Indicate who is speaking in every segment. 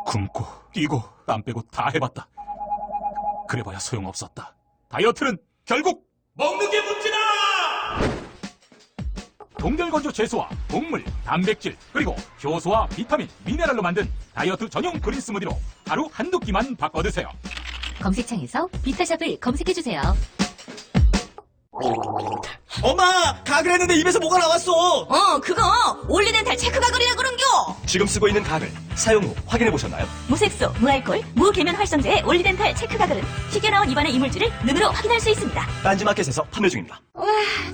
Speaker 1: 굶고 뛰고 땀 빼고 다 해봤다. 그래봐야 소용없었다. 다이어트는 결국 먹는 게 문제다! 동결건조 채소와 곡물, 단백질, 그리고 효소와 비타민, 미네랄로 만든 다이어트 전용 그린 스무디로 하루 한두 끼만 바꿔 드세요.
Speaker 2: 검색창에서 비타샵을 검색해주세요.
Speaker 3: 엄마! 가글 했는데 입에서 뭐가 나왔어!
Speaker 4: 그거 올리덴탈 체크가글이라 그런겨.
Speaker 3: 지금 쓰고 있는 가글, 사용 후 확인해보셨나요?
Speaker 4: 무색소, 무알콜, 무계면 활성제의 올리덴탈 체크가글은 튀겨나온 입안의 이물질을 눈으로 확인할 수 있습니다.
Speaker 3: 딴지마켓에서 판매 중입니다.
Speaker 5: 와,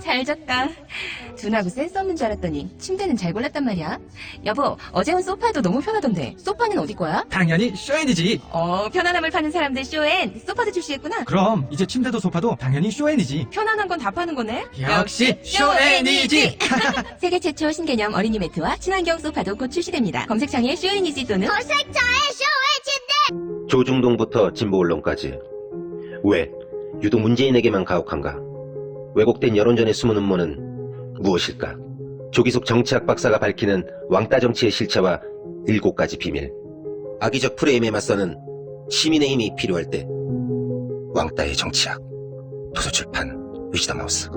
Speaker 5: 잘 잤다. 둔하고 센스 없는 줄 알았더니 침대는 잘 골랐단 말이야. 여보, 어제 온 소파도 너무 편하던데 소파는 어디 거야?
Speaker 6: 당연히 쇼엔이지.
Speaker 5: 편안함을 파는 사람들 쇼엔 소파도 출시했구나.
Speaker 6: 그럼 이제 침대도 소파도 당연히 쇼엔이지.
Speaker 5: 편안한 건 다 파는 거네.
Speaker 6: 역시 쇼엔이지.
Speaker 5: 세계 최초 신개념 어린이 매트와 친환경 소파도 곧 출시됩니다. 검색창에 쇼엔이지 또는
Speaker 7: 조중동부터 진보 언론까지 왜 유독 문재인에게만 가혹한가? 왜곡된 여론전의 숨은 음모는 무엇일까? 조기숙 정치학 박사가 밝히는 왕따 정치의 실체와 7가지 비밀. 악의적 프레임에 맞서는 시민의 힘이 필요할 때 왕따의 정치학. 도서출판 위시덤 하우스.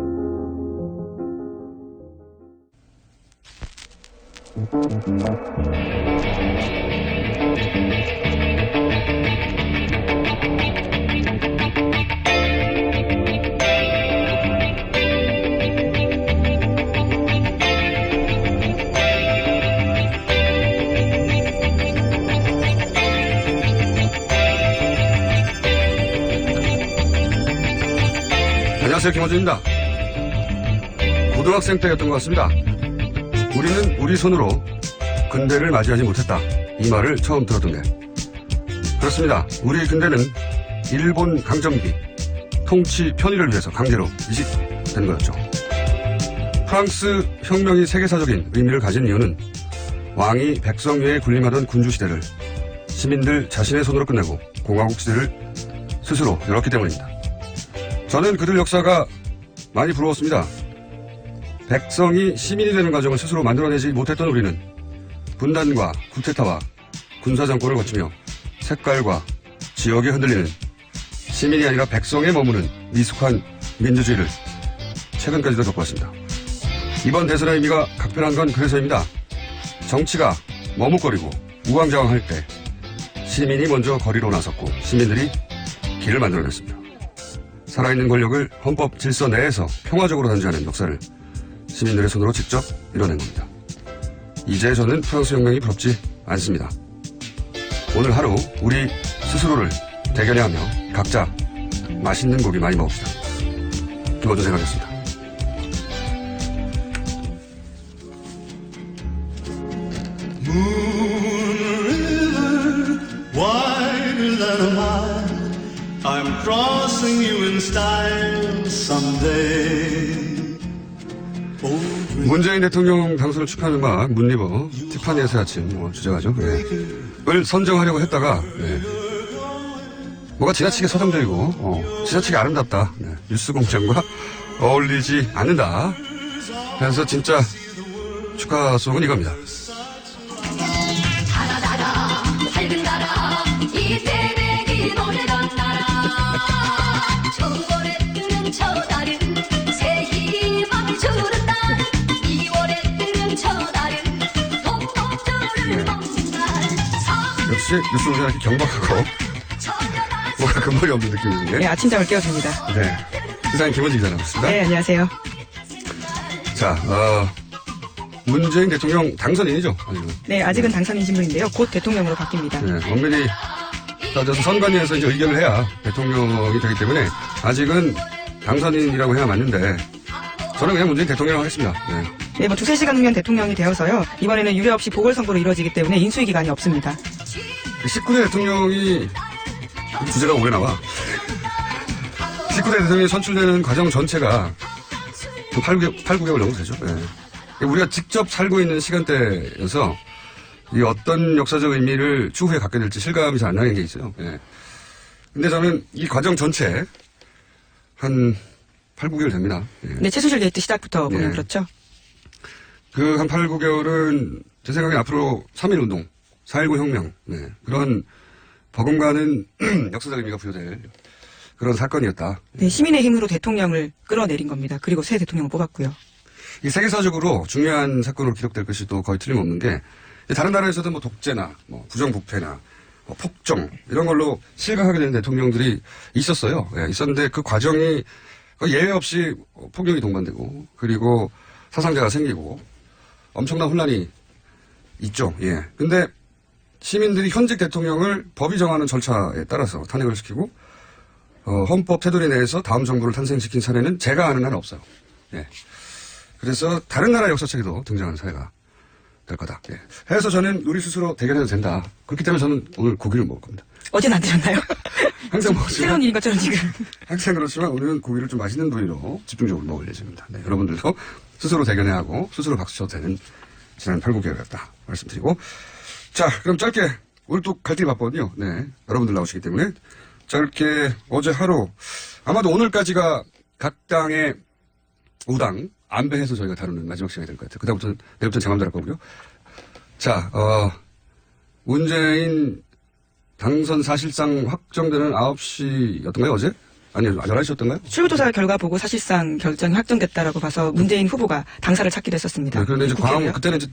Speaker 8: 안녕하세요, 김호준입니다. 고등학생 때였던 것 같습니다. 우리는 우리 손으로 근대를 맞이하지 못했다. 이 말을 처음 들었던 게. 그렇습니다. 우리 근대는 일본 강점기, 통치 편의를 위해서 강제로 이식된 거였죠. 프랑스 혁명이 세계사적인 의미를 가진 이유는 왕이 백성 위에 군림하던 군주시대를 시민들 자신의 손으로 끝내고 공화국시대를 스스로 열었기 때문입니다. 저는 그들 역사가 많이 부러웠습니다. 백성이 시민이 되는 과정을 스스로 만들어내지 못했던 우리는 분단과 쿠데타와 군사정권을 거치며 색깔과 지역에 흔들리는 시민이 아니라 백성에 머무는 미숙한 민주주의를 최근까지도 겪어왔습니다. 이번 대선의 의미가 각별한 건 그래서입니다. 정치가 머뭇거리고 우왕좌왕할 때 시민이 먼저 거리로 나섰고 시민들이 길을 만들어냈습니다. 살아있는 권력을 헌법 질서 내에서 평화적으로 단지하는 역사를 시민들의 손으로 직접 이뤄낸 겁니다. 이제 저는 프랑스 혁명이 부럽지 않습니다. 오늘 하루 우리 스스로를 대견해하며 각자 맛있는 고기 많이 먹읍시다. 김호준 생각했습니다.
Speaker 9: I'm crossing you in style someday.
Speaker 8: 문재인 대통령 당선을 축하하는 음악 문리버 티파니에서의 아침 주제가죠. 을 선정하려고 했다가 뭐가 지나치게 서정적이고 지나치게 아름답다. 뉴스 공장과 어울리지 않는다. 그래서 진짜 축하송은 이겁니다.
Speaker 2: 밝은 나라 이 새내기 노래던 나라 초월에 뜨는 저 달은 새 희망을 주는 날 2월에 뜨는 저 달은 동동주를 먹는 날
Speaker 8: 역시 뉴스 공장 이렇게 경박하고 뭔가 근본이 없는 느낌이 드네.
Speaker 10: 네, 아침잠을 깨워줍니다.
Speaker 8: 네. 세상에 김원지 기자 나왔습니다.
Speaker 10: 네, 안녕하세요.
Speaker 8: 자, 문재인 대통령 당선인이죠? 아직은.
Speaker 10: 네, 아직은 당선인 신분인데요. 곧 대통령으로 바뀝니다.
Speaker 8: 네, 엄밀히 따져서 선관위에서 이제 의결을 해야 대통령이 되기 때문에 아직은 당선인이라고 해야 맞는데 저는 그냥 문재인 대통령 하겠습니다. 네.
Speaker 10: 네, 뭐 두세 시간 후면 대통령이 되어서요. 이번에는 유례 없이 보궐선거로 이루어지기 때문에 인수위 기간이 없습니다.
Speaker 8: 19대 대통령이 주제가 오래 나와. 19대 대통령이 선출되는 과정 전체가 8-9개월 정도 되죠. 네. 우리가 직접 살고 있는 시간대여서 이 어떤 역사적 의미를 추후에 갖게 될지 실감이 잘 안 나는 게 있어요. 예. 근데 저는 이 과정 전체 한 8-9개월 됩니다. 예.
Speaker 10: 네, 최순실 게이트 시작부터 보면 그렇죠.
Speaker 8: 그 한 8-9개월은 제 생각에 앞으로 3.1운동, 4.19 혁명, 네. 그런 버금가는 역사적 의미가 부여될 그런 사건이었다.
Speaker 10: 네, 시민의 힘으로 대통령을 끌어내린 겁니다. 그리고 새 대통령을 뽑았고요.
Speaker 8: 이 세계사적으로 중요한 사건으로 기록될 것이 또 거의 틀림없는 게 다른 나라에서도 뭐 독재나 뭐 부정부패나 뭐 폭정 이런 걸로 실각하게 되는 대통령들이 있었어요. 예, 있었는데 그 과정이 예외 없이 폭력이 동반되고 그리고 사상자가 생기고 엄청난 혼란이 있죠. 예. 근데 시민들이 현직 대통령을 법이 정하는 절차에 따라서 탄핵을 시키고 헌법 테두리 내에서 다음 정부를 탄생시킨 사례는 제가 아는 한은 없어요. 예. 그래서 다른 나라 역사책에도 등장하는 사례가 될 거다. 예. 해서 저는 우리 스스로 대결해도 된다. 그렇기 때문에 저는 오늘 고기를 먹을 겁니다.
Speaker 10: 어제는 안 드셨나요?
Speaker 8: 항상 먹지만
Speaker 10: 새로운 일인 것처럼 지금.
Speaker 8: 항상 그렇지만 오늘은 고기를 좀 맛있는 부위로 집중적으로 먹을 예정입니다. 네, 여러분들도 스스로 대견해야 하고 스스로 박수 쳐도 되는 지난 8개월이었다 말씀드리고 자 그럼 짧게 오늘 또 갈 길이 바쁘거든요. 네, 여러분들 나오시기 때문에 짧게 어제 하루 아마도 오늘까지가 각 당의 5당 안배해서 저희가 다루는 마지막 시간이 될 것 같아요. 그다음부터는 내일부터는 제 맘대로 할 거고요. 자, 문재인 당선 사실상 확정되는 9시였던가요, 어제? 아니요, 11시였던가요?
Speaker 10: 출구조사 결과 보고 사실상 결정이 확정됐다라고 봐서 문재인 후보가 당사를 찾기도 했었습니다.
Speaker 8: 네, 그런데 이제
Speaker 10: 국회로요.
Speaker 8: 그때는 이제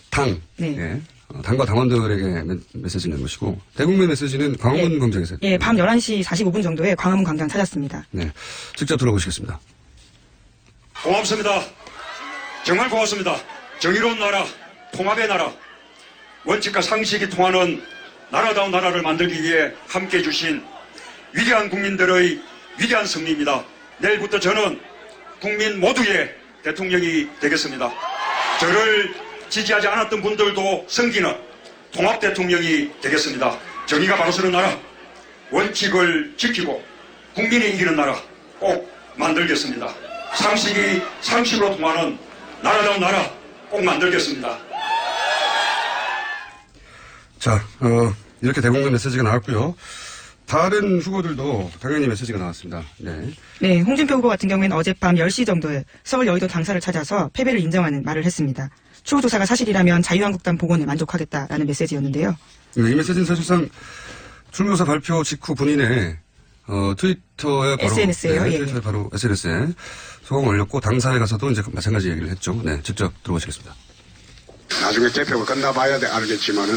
Speaker 8: 당,
Speaker 10: 네.
Speaker 8: 예, 당과 당원들에게 메시지를 낸 것이고, 대국민 메시지는 광화문 광장에서.
Speaker 10: 예, 밤 11시 45분 정도에 광화문 광장 찾았습니다.
Speaker 8: 네, 직접 들어보시겠습니다.
Speaker 11: 고맙습니다. 정말 고맙습니다. 정의로운 나라, 통합의 나라, 원칙과 상식이 통하는 나라다운 나라를 만들기 위해 함께해 주신 위대한 국민들의 위대한 승리입니다. 내일부터 저는 국민 모두의 대통령이 되겠습니다. 저를 지지하지 않았던 분들도 섬기는 통합 대통령이 되겠습니다. 정의가 바로 서는 나라, 원칙을 지키고 국민이 이기는 나라 꼭 만들겠습니다. 상식이 상식으로 통하는 나라다운 나라 꼭 만들겠습니다.
Speaker 8: 자, 이렇게 대국민 메시지가 나왔고요. 다른 후보들도 당연히 메시지가 나왔습니다. 네.
Speaker 10: 네, 홍준표 후보 같은 경우에는 어젯밤 10시 정도에 서울 여의도 당사를 찾아서 패배를 인정하는 말을 했습니다. 추후조사가 사실이라면 자유한국당 복원에 만족하겠다라는 메시지였는데요.
Speaker 8: 네, 이 메시지는 사실상 출구조사 발표 직후 본인의 트위터에 바로
Speaker 10: SNS예요.
Speaker 8: 네,
Speaker 10: 예.
Speaker 8: 트위터에 바로 SNS에 소감을 올렸고 당사에 가서도 이제 마찬가지 얘기를 했죠. 네, 직접 들어보시겠습니다.
Speaker 12: 나중에 개표가 끝나봐야 알겠지만은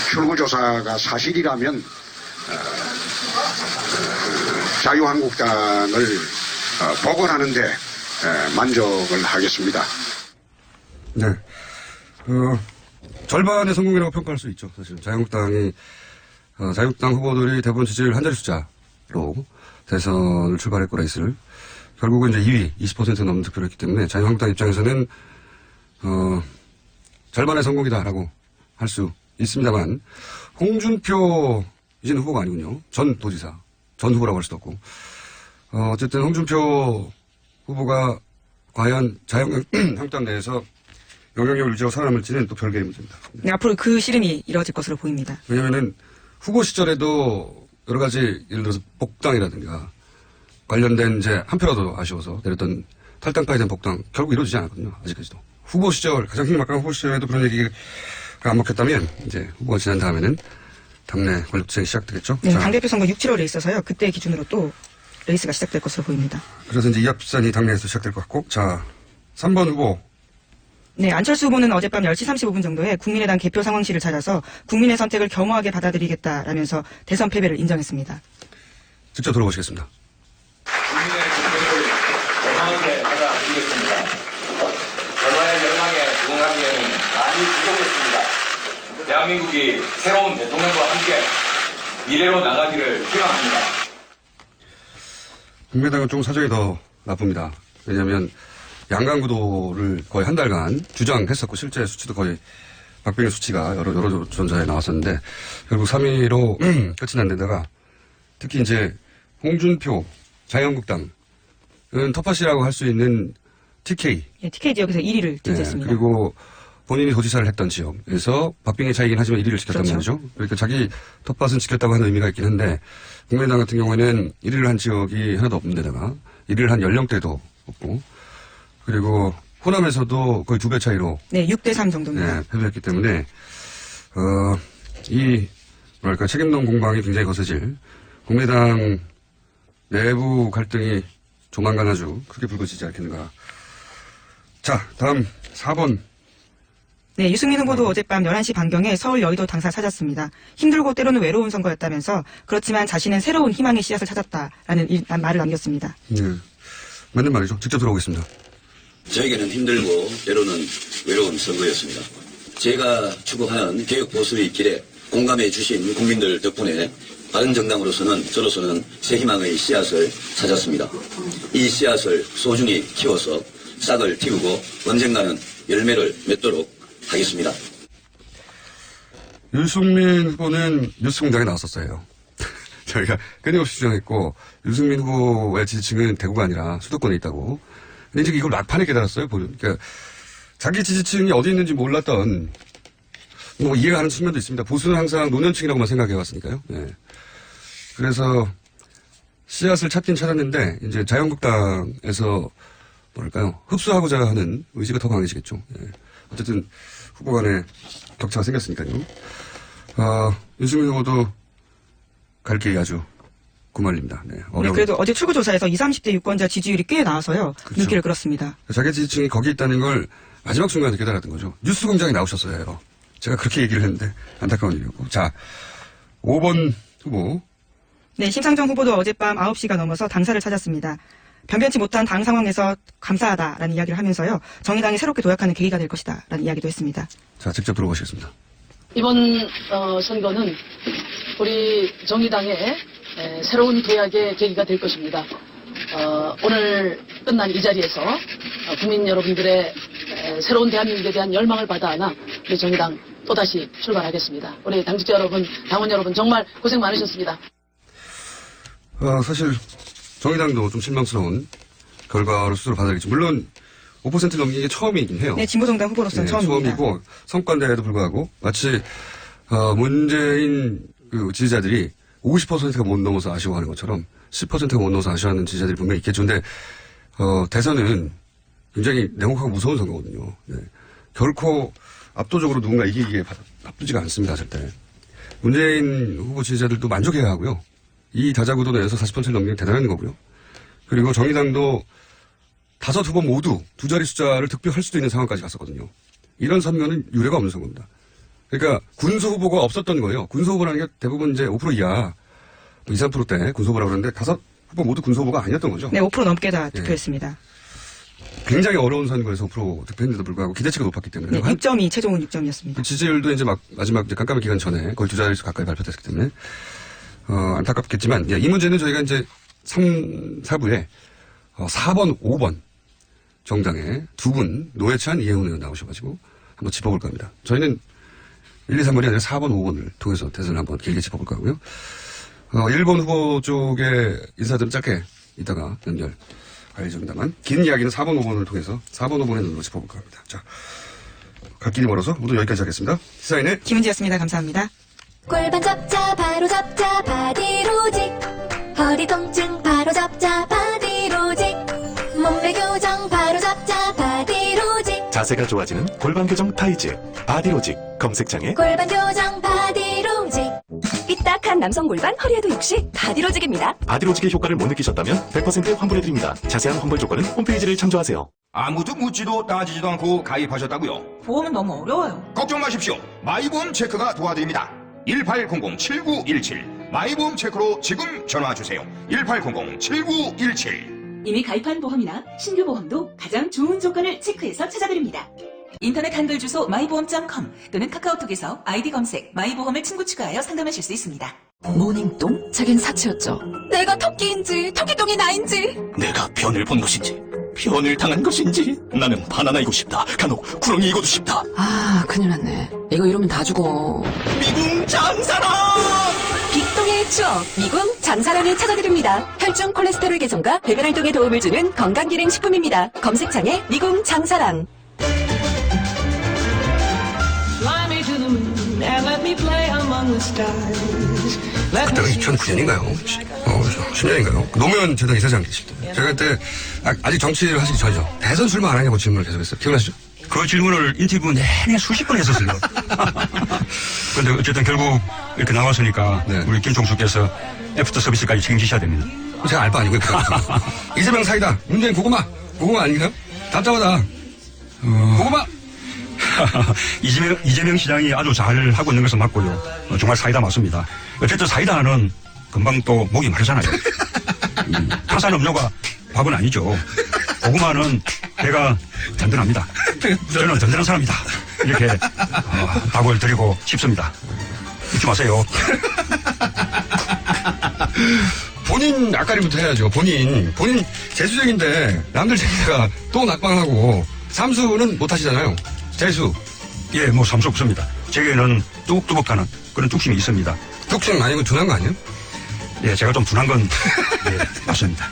Speaker 12: 출구조사가 사실이라면 자유한국당을 복원하는데 만족을 하겠습니다.
Speaker 8: 네, 절반의 성공이라고 평가할 수 있죠. 사실 자유한국당 후보들이 대부분 지지율 한 자리 숫자로 대선을 출발했고 레이스를 결국은 이제 2위 20% 넘는 득표를 했기 때문에 자유한국당 입장에서는 절반의 성공이다라고 할 수 있습니다만 홍준표 이제는 후보가 아니군요. 전 도지사, 전 후보라고 할 수도 없고 어쨌든 홍준표 후보가 과연 자유한국당 내에서 영향력을 유지하고 살아남을지는 또 별개의 문제입니다.
Speaker 10: 네, 앞으로 그 씨름이 이뤄질 것으로 보입니다.
Speaker 8: 왜냐면은 후보 시절에도 여러 가지 예를 들어서 복당이라든가 관련된 이제 한 표라도 아쉬워서 내렸던 탈당까지 된 복당 결국 이루어지지 않았거든요. 아직까지도. 후보 시절 가장 힘막강한 후보 시절에도 그런 얘기가 안 먹혔다면 이제 후보가 지난 다음에는 당내 권력투쟁이 시작되겠죠.
Speaker 10: 네,
Speaker 8: 자,
Speaker 10: 당대표 선거 6.75에 있어서요. 그때 기준으로 또 레이스가 시작될 것으로 보입니다.
Speaker 8: 그래서 이제 이합산이 당내에서 시작될 것 같고 자 3번 후보
Speaker 10: 네, 안철수 후보는 어젯밤 10시 35분 정도에 국민의당 개표 상황실을 찾아서 국민의 선택을 겸허하게 받아들이겠다라면서 대선 패배를 인정했습니다.
Speaker 8: 직접 들어보시겠습니다.
Speaker 13: 국민의 선택을 겸허하게 받아들이겠습니다. 전화의 열망에 부응하기에는 많이 부족했습니다. 대한민국이 새로운 대통령과 함께 미래로 나가기를 희망합니다.
Speaker 8: 국민의당은 좀 사정이 더 나쁩니다. 왜냐하면 양강구도를 거의 한 달간 주장했었고 실제 수치도 거의 박빙의 수치가 여러 전자에 나왔었는데 결국 3위로 끝이 난 데다가 특히 이제 홍준표 자유한국당은 터파시라고 할 수 있는 TK.
Speaker 10: 예, TK 지역에서 1위를 차지했습니다.
Speaker 8: 네, 그리고 본인이 도지사를 했던 지역에서 박빙의 차이긴 하지만 1위를 지켰단
Speaker 10: 그렇죠.
Speaker 8: 말이죠. 그러니까 자기 텃밭은 지켰다고 하는 의미가 있긴 한데 국민의당 같은 경우에는 1위를 한 지역이 하나도 없는 데다가 1위를 한 연령대도 없고 그리고 호남에서도 거의 2배 차이로
Speaker 10: 네, 6대3 정도입니다.
Speaker 8: 네, 패배했기 때문에 책임론 공방이 굉장히 거세질 국민의당 내부 갈등이 조만간 아주 크게 불거지지 않겠는가. 자, 다음 4번.
Speaker 10: 네, 유승민 후보도 어젯밤 11시 반경에 서울 여의도 당사 찾았습니다. 힘들고 때로는 외로운 선거였다면서 그렇지만 자신은 새로운 희망의 씨앗을 찾았다라는 말을 남겼습니다.
Speaker 8: 네, 맞는 말이죠. 직접 들어보겠습니다.
Speaker 14: 저에게는 힘들고 때로는 외로운 선거였습니다. 제가 추구하는 개혁 보수의 길에 공감해 주신 국민들 덕분에 바른정당으로서는 저로서는 새 희망의 씨앗을 찾았습니다. 이 씨앗을 소중히 키워서 싹을 틔우고 언젠가는 열매를 맺도록 하겠습니다.
Speaker 8: 유승민 후보는 뉴스공장에 나왔었어요. 저희가 끊임없이 주장했고 유승민 후보의 지지층은 대구가 아니라 수도권에 있다고. 근데 이제 이걸 막판에 깨달았어요. 그러니까 자기 지지층이 어디 있는지 몰랐던 뭐 이해가 가는 측면도 있습니다. 보수는 항상 노년층이라고만 생각해왔으니까요. 네. 그래서 씨앗을 찾긴 찾았는데 이제 자유한국당에서 뭐랄까요 흡수하고자 하는 의지가 더 강해지겠죠. 네. 어쨌든 후보 간에 격차가 생겼으니까요. 유승민 후보도 갈 길이 아주 구말립니다. 네,
Speaker 10: 네, 그래도 어제 출구조사에서 20, 30대 유권자 지지율이 꽤 나와서요. 그렇죠. 눈길을 끌었습니다.
Speaker 8: 자기 지지층이 거기 있다는 걸 마지막 순간에 깨달았던 거죠. 뉴스 공장에 나오셨어야 해요. 제가 그렇게 얘기를 했는데 안타까운 일이었고. 자, 5번 후보.
Speaker 10: 네, 심상정 후보도 어젯밤 9시가 넘어서 당사를 찾았습니다. 변변치 못한 당 상황에서 감사하다라는 이야기를 하면서요. 정의당이 새롭게 도약하는 계기가 될 것이다 라는 이야기도 했습니다.
Speaker 8: 자, 직접 들어보시겠습니다.
Speaker 15: 이번 선거는 우리 정의당의 새로운 도약의 계기가 될 것입니다. 오늘 끝난 이 자리에서 국민 여러분들의 새로운 대한민국에 대한 열망을 받아 안아 우리 정의당 또다시 출발하겠습니다. 우리 당직자 여러분, 당원 여러분 정말 고생 많으셨습니다.
Speaker 8: 사실 정의당도 좀 실망스러운 결과를 스스로 받아들이겠죠. 물론 5% 넘기는 게 처음이긴 해요.
Speaker 10: 네, 진보정당 후보로서는 처음입니다.
Speaker 8: 처음이고 성과인데도 불구하고 마치 문재인 그 지지자들이 50%가 못 넘어서 아쉬워하는 것처럼 10%가 못 넘어서 아쉬워하는 지지자들이 분명히 있겠죠. 근데 대선은 굉장히 냉혹하고 무서운 선거거든요. 네. 결코 압도적으로 누군가 이기기에 나쁘지가 않습니다. 절대. 문재인 후보 지지자들도 만족해야 하고요. 이 다자구도 내에서 40%를 넘기는 대단한 거고요. 그리고 정의당도 5 후보 모두 두 자리 숫자를 득표할 수도 있는 상황까지 갔었거든요. 이런 선거는 유례가 없는 선거입니다. 그러니까 군소 후보가 없었던 거예요. 군소 후보라는 게 대부분 이제 5% 이하, 2, 3%대 군소 후보라고 그러는데 5 후보 모두 군소 후보가 아니었던 거죠.
Speaker 10: 네, 5% 넘게 다 득표했습니다.
Speaker 8: 네. 굉장히 어려운 선거에서 5% 득표했는데도 불구하고 기대치가 높았기 때문에.
Speaker 10: 네, 6점이 최종은 6점이었습니다.
Speaker 8: 그 지지율도 이제 마지막 이제 깜깜한 기간 전에 거의 2자릿수 가까이 발표됐기 때문에 안타깝겠지만 이 문제는 저희가 이제 3, 4부에 4번, 5번 정당에 두 분 노회찬, 이혜훈 의원 나오셔가지고 한번 짚어볼까 합니다. 저희는 1, 2, 3번이 아니라 4번, 5번을 통해서 대선을 한번 길게 짚어볼까 하고요. 1번 후보 쪽의 인사들은 짧게 이따가 연결 알려줍니다만 긴 이야기는 4번, 5번을 통해서 4번, 5번의 눈으로 짚어볼까 합니다. 자, 갈 길이 멀어서 모두 여기까지 하겠습니다. 시사인의
Speaker 10: 김은지였습니다. 감사합니다.
Speaker 2: 골반 잡자 바로 잡자 바디로직 허리 통증 바로 잡자 바디로직 몸매 교정 바로 잡자 바디로직
Speaker 16: 자세가 좋아지는 골반 교정 타이즈 바디로직 검색창에
Speaker 2: 골반 교정 바디로직
Speaker 4: 삐딱한 남성 골반 허리에도 역시 바디로직입니다.
Speaker 16: 바디로직의 효과를 못 느끼셨다면 100% 환불해드립니다. 자세한 환불 조건은 홈페이지를 참조하세요.
Speaker 17: 아무도 묻지도 따지지도 않고 가입하셨다고요?
Speaker 10: 보험은 너무 어려워요.
Speaker 17: 걱정 마십시오. 마이보험 체크가 도와드립니다. 1800-7917 마이보험 체크로 지금 전화주세요. 1800-7917
Speaker 4: 이미 가입한 보험이나 신규 보험도 가장 좋은 조건을 체크해서 찾아드립니다. 인터넷 한글 주소 마이보험.com 또는 카카오톡에서 아이디 검색 마이보험을 친구 추가하여 상담하실 수 있습니다.
Speaker 5: 모닝똥? 자긴 사치였죠.
Speaker 2: 내가 토끼인지 토끼똥이 나인지
Speaker 16: 내가 변을 본 것인지 변을 당한 것인지 나는 바나나이고 싶다. 간혹 구렁이이고도 싶다.
Speaker 5: 아, 큰일 났네. 이거 이러면 다 죽어.
Speaker 16: 미궁 장사랑!
Speaker 4: 빅동의 추억 미궁 장사랑을 찾아드립니다. 혈중 콜레스테롤 개선과 배변 활동에 도움을 주는 건강기능식품입니다. 검색창에 미궁 장사랑.
Speaker 8: 그때가 2009년인가요? 10년인가요? 노무현 재단 이사장 계실 때. 제가 그때 아직 정치를 하시기 전이죠. 대선 출마 안 하냐고 질문을 계속했어요. 기억나시죠?
Speaker 11: 그 질문을 인터뷰 내내 수십 번 했었어요. 근데 어쨌든 결국 이렇게 나왔으니까 우리 김총수께서 애프터 서비스까지 책임지셔야 됩니다.
Speaker 8: 제가 알 바 아니고요. 이재명 사이다. 문재인 고구마. 고구마 아닌가요? 답답하다. 고구마.
Speaker 11: 이재명 시장이 아주 잘 하고 있는 것은 맞고요. 정말 사이다 맞습니다. 어쨌든 사이다는 금방 또 목이 마르잖아요. 탄산음료가 밥은 아니죠. 고구마는 배가 든든합니다. 저는 든든한 사람이다. 이렇게 답을 드리고 싶습니다. 잊지 마세요.
Speaker 8: 본인 앞가림부터 해야죠. 본인 재수쟁인데 남들 재기다가 또 낙방하고 삼수는 못 하시잖아요. 재수.
Speaker 11: 예, 뭐 삼수 없습니다. 제게는 뚝뚝 가는 그런 뚝심이 있습니다.
Speaker 8: 뚝심 아니고 둔한 거 아니에요?
Speaker 11: 예, 제가 좀 둔한 건 예, 맞습니다.